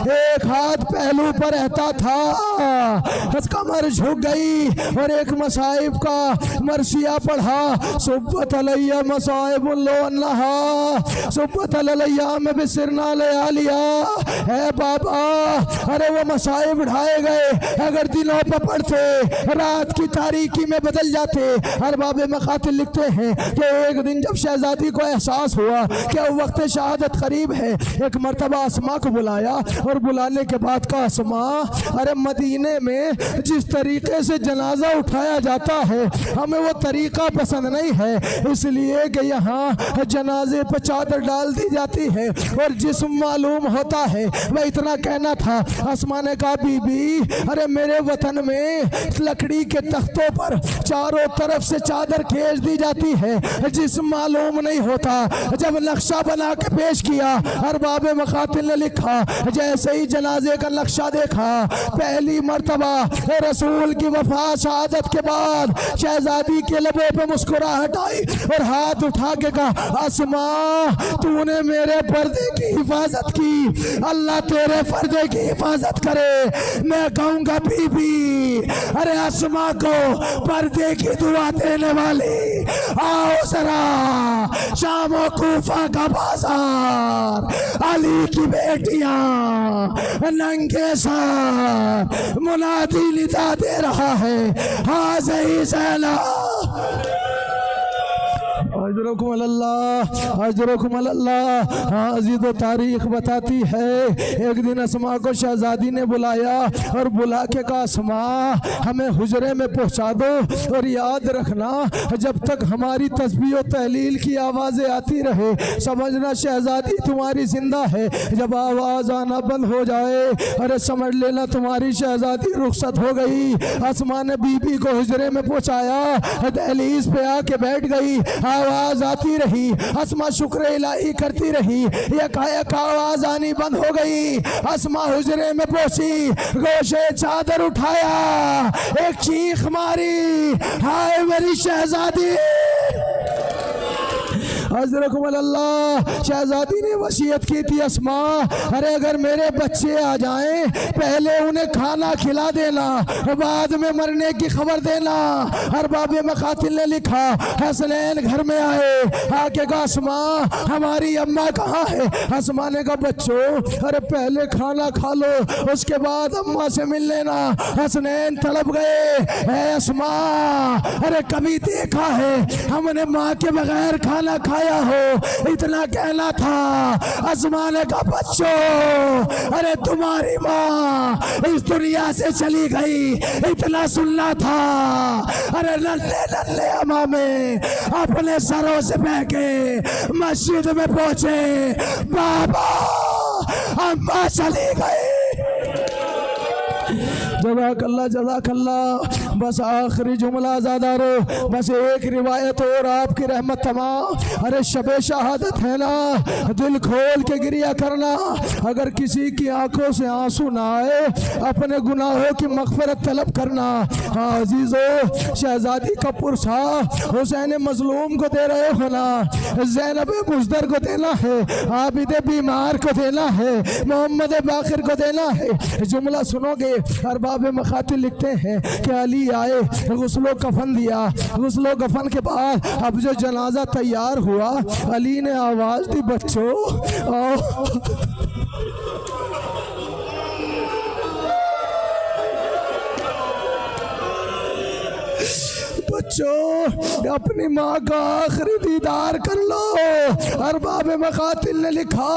Speaker 1: एक हाथ पहलू पर रहता था, कमर झुक गई और एक मसाइब का मरसिया पढ़ा, सुब्बत अलैया मसाइब लो अन्नहा सुब्बत अलैया में भी सिरना ले आ लिया है बाबा। अरे वो मसाइब ढाए गए, अगर दिनों पर पढ़ते रात की तारीकी में बदल जाते। हर बाबे मकातिल लिखते हैं कि एक दिन जब शहजादी को एहसास हुआ कि वक्त शहादत करीब है, एक मरतबा आसमा को बुलाया और बुलाने के बाद का आसमा, अरे मदीने में जिस तरीके से जनाजा उठाया जाता है हमें वो तरीका पसंद नहीं है, इसलिए कि यहाँ जनाजे पर चादर डाल दी जाती है और जिस्म मालूम होता है। वह इतना कहना था। आसमा ने कहा बीबी अरे मेरे वतन में लकड़ी के तख्तों पर चारों तरफ से चादर खींच दी जाती है, जिस्म मालूम नहीं होता। जब नक्शा बना के पेश किया अरबाब मकातिल ने लिखा, जैसे ही जनाजे का नक्शा देखा पहली मर्तबा रसूल की वफा शहादत के बाद शहजादी के लबों पे मुस्कुराहट आई और हाथ उठा के कहा, आसमा तूने मेरे पर्दे की हिफाजत की, अल्लाह तेरे पर्दे की हिफाजत करे। मैं कहूँगा बीबी अरे आसमा को पर्दे की दुआ देने वाली, आओ जरा शाम और कूफा का बाजार, अली की बेटियां नंगे सर मुनादी निदा दे रहा है, हाँ सही सैला अजरकुम अल्लाह अजरकुम अल्लाह। हाँ अजीज़ तारीख बताती है एक दिन अस्मा को शहजादी ने बुलाया और बुला के कहा, अस्मा हमें हुजरे में पहुंचा दो और याद रखना जब तक हमारी तस्बीह और तहलील की आवाज़ें आती रहे समझना शहजादी तुम्हारी जिंदा है, जब आवाज़ आना बंद हो जाए अरे समझ लेना तुम्हारी शहजादी रुखसत हो गई। अस्मा ने बीबी को हुजरे में पहुंचाया, दहलीज पे आके बैठ गई, आवाज आती रही, अस्मा शुक्र इलाही करती रही, यकायक आवाज आनी बंद हो गई। अस्मा हुजरे में पहुंची, गोशे चादर उठाया, एक चीख मारी, हाय मेरी शहजादी। हज़रत अल्लाह शहजादी ने वसीयत की थी, अस्मा अरे अगर मेरे बच्चे आ जाएं पहले उन्हें खाना खिला देना, बाद में मरने की खबर देना। अरबाब मकातिल ने लिखा, हसनैन घर में आए, आके कहा अस्मा हमारी अम्मा कहाँ है। अस्मा ने कहा बच्चों अरे पहले खाना खा लो उसके बाद अम्मा से मिल लेना। हसनैन तड़प गए, है अस्मा अरे कभी देखा है हमने माँ के बगैर खाना खाया हो, इतना कहना था। अस्मा ने कहा बच्चों अरे तुम्हारी माँ इस दुनिया से चली गई, इतना सुनना था। अरे नन्हे नन्हे अमामे अपने सरों से बह के मस्जिद में पहुंचे, बाबा अम्मा चली गई। जज़ाकल्लाह जज़ाकल्लाह। बस आखिरी जुमला ज़ादारो, बस एक रिवायत और आपकी रहमत तमाम। अरे शबे शहादत है ना, दिल खोल के गिरिया करना। अगर किसी की आंखों से आंसू ना आए अपने गुनाहों की मग़फ़िरत तलब करना। हाँ अजीज़ो शहजादी का पुरसा हुसैन मज़लूम को दे रहे हो ना, ज़ैनब मुज़दर को देना है, आबिद बीमार को देना है, मोहम्मद बाक़िर को देना है। जुमला सुनोगे। अरबाब मकातिल लिखते हैं कि अली आए, गुस्लो कफन दिया, गुस्लो कफन के बाद अब जो जनाजा तैयार हुआ अली ने आवाज़ दी बच्चों आओ। बच्चों अपनी माँ का आखिरी दीदार कर लो। अरबाब मकातिल ने लिखा,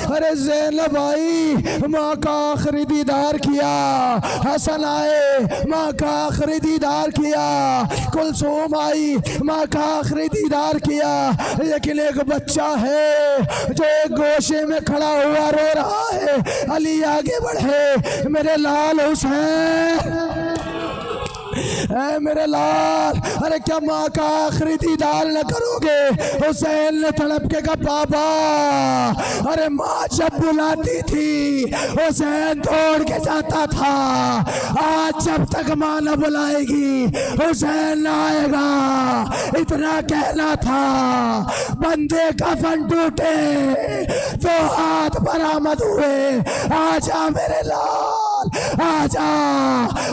Speaker 1: अरे ज़ैनब आई माँ का आखिरी दीदार किया, हसन आए माँ का आखिरी दीदार किया, कुलसूम आई माँ का आखिरी दीदार किया, लेकिन एक बच्चा है जो एक गोशे में खड़ा हुआ रो रहा है। अली आगे बढ़े, मेरे लाल हुसैन ऐ मेरे लाल, अरे क्या माँ का आखिरी दीदार न करोगे? हुसैन ने तड़प के कहा बाबा, अरे माँ जब बुलाती थी हुसैन दौड़ के जाता था, आज जब तक माँ न बुलाएगी हुसैन न आएगा। इतना कहना था, बंदे कफन टूटे तो हाथ बरामद हुए। आजा मेरे लाल, आजा।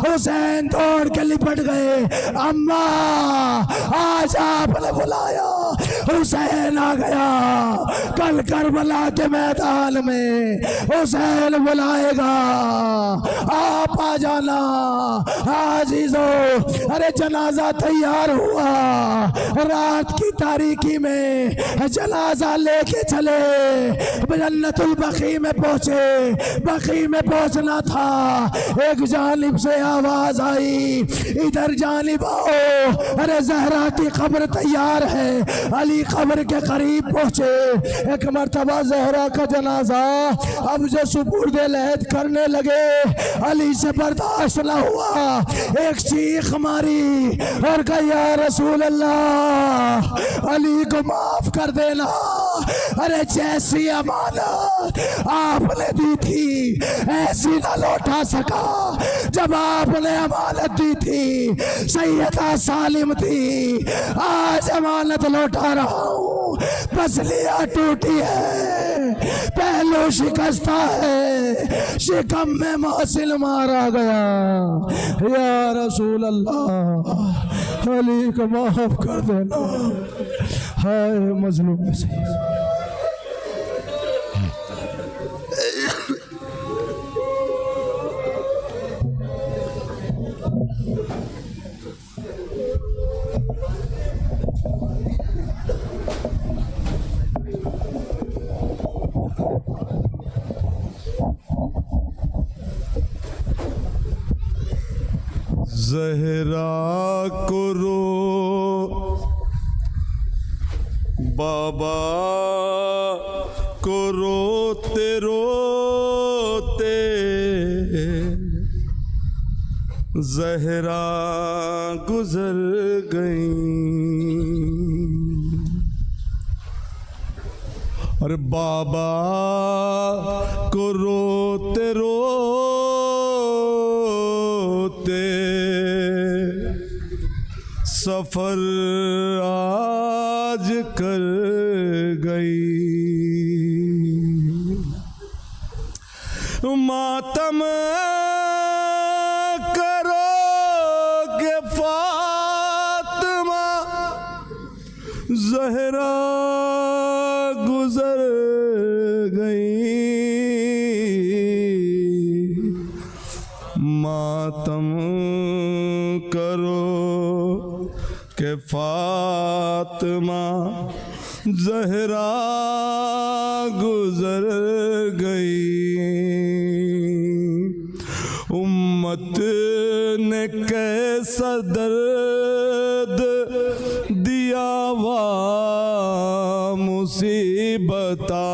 Speaker 1: हुसैन दौड़ के लिपट गए। अम्मा आजा, आपने बुलाया। हुसैन आ गया। कल करबला के मैदान में हुसैन बुलाएगा, आप आ जाना आजीजो। अरे जनाजा तैयार हुआ, रात की तारीकी में जनाजा लेके चले, जन्नतुल बकी में पहुंचे। बकी में पहुंचना था, एक जानिब से आवाज आई, इधर जानिब आओ। अरे जहरा की कब्र तैयार है। अली कब्र के करीब पहुंचे। एक मर्तबा जहरा का जनाजा अब जो सुपुर्दे लहद करने लगे, अली से बर्दाश्त न हुआ। एक चीख मारी और कहा या रसूल अल्लाह, अली को माफ कर देना। अरे जैसी अमानत आपने दी थी ऐसी ना लौटा सका। जब आपने अमानत दी थी, सैयदा सालिम थी, आज अमानत लौटा रहा हूँ। पसलियाँ टूटी है, पहलू शिकस्ता है, शिकम में मोहसिन मारा गया। या रसूल अल्लाह, अली को माफ कर देना। हाय मजलूम में से
Speaker 4: ज़हरा को रो, बाबा को रोते रोते, ज़हरा गुजर गई। और बाबा को रोते रोते सफर आज कर गई। मातम करोगे फातिमा, ज़हरा गुजर गई। मातम करो के फातिमा, ज़हरा गुजर गई। उम्मत ने कैसा दर्द दिया वा मुसीबता,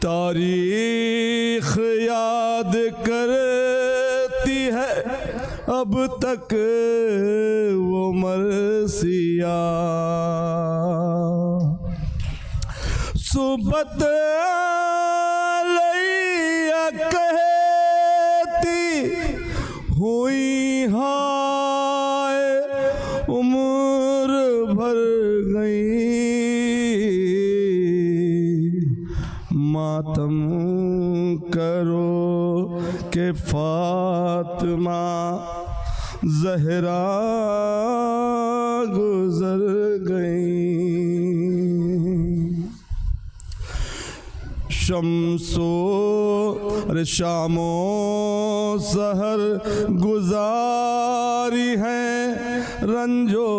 Speaker 4: तारीख याद करती है अब तक वो मरसिया। सुबत लैया कहती हुई हाय, उम्र भर गई। मातम करो के फातिमा, ज़हरा गुजर गई। शम्सो अरे शामो सहर गुजारी है रंजो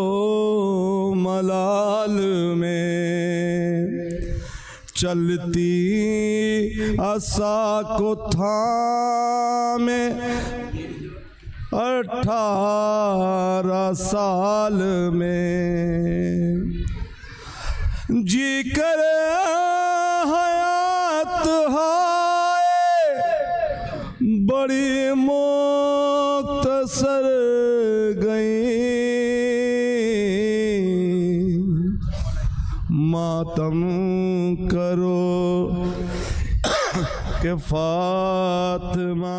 Speaker 4: मलाल में। चलती आसा को थामे 18 साल में। जी कर हयात हाय बड़ी मुख्तसर गई, मातम करो कि फातिमा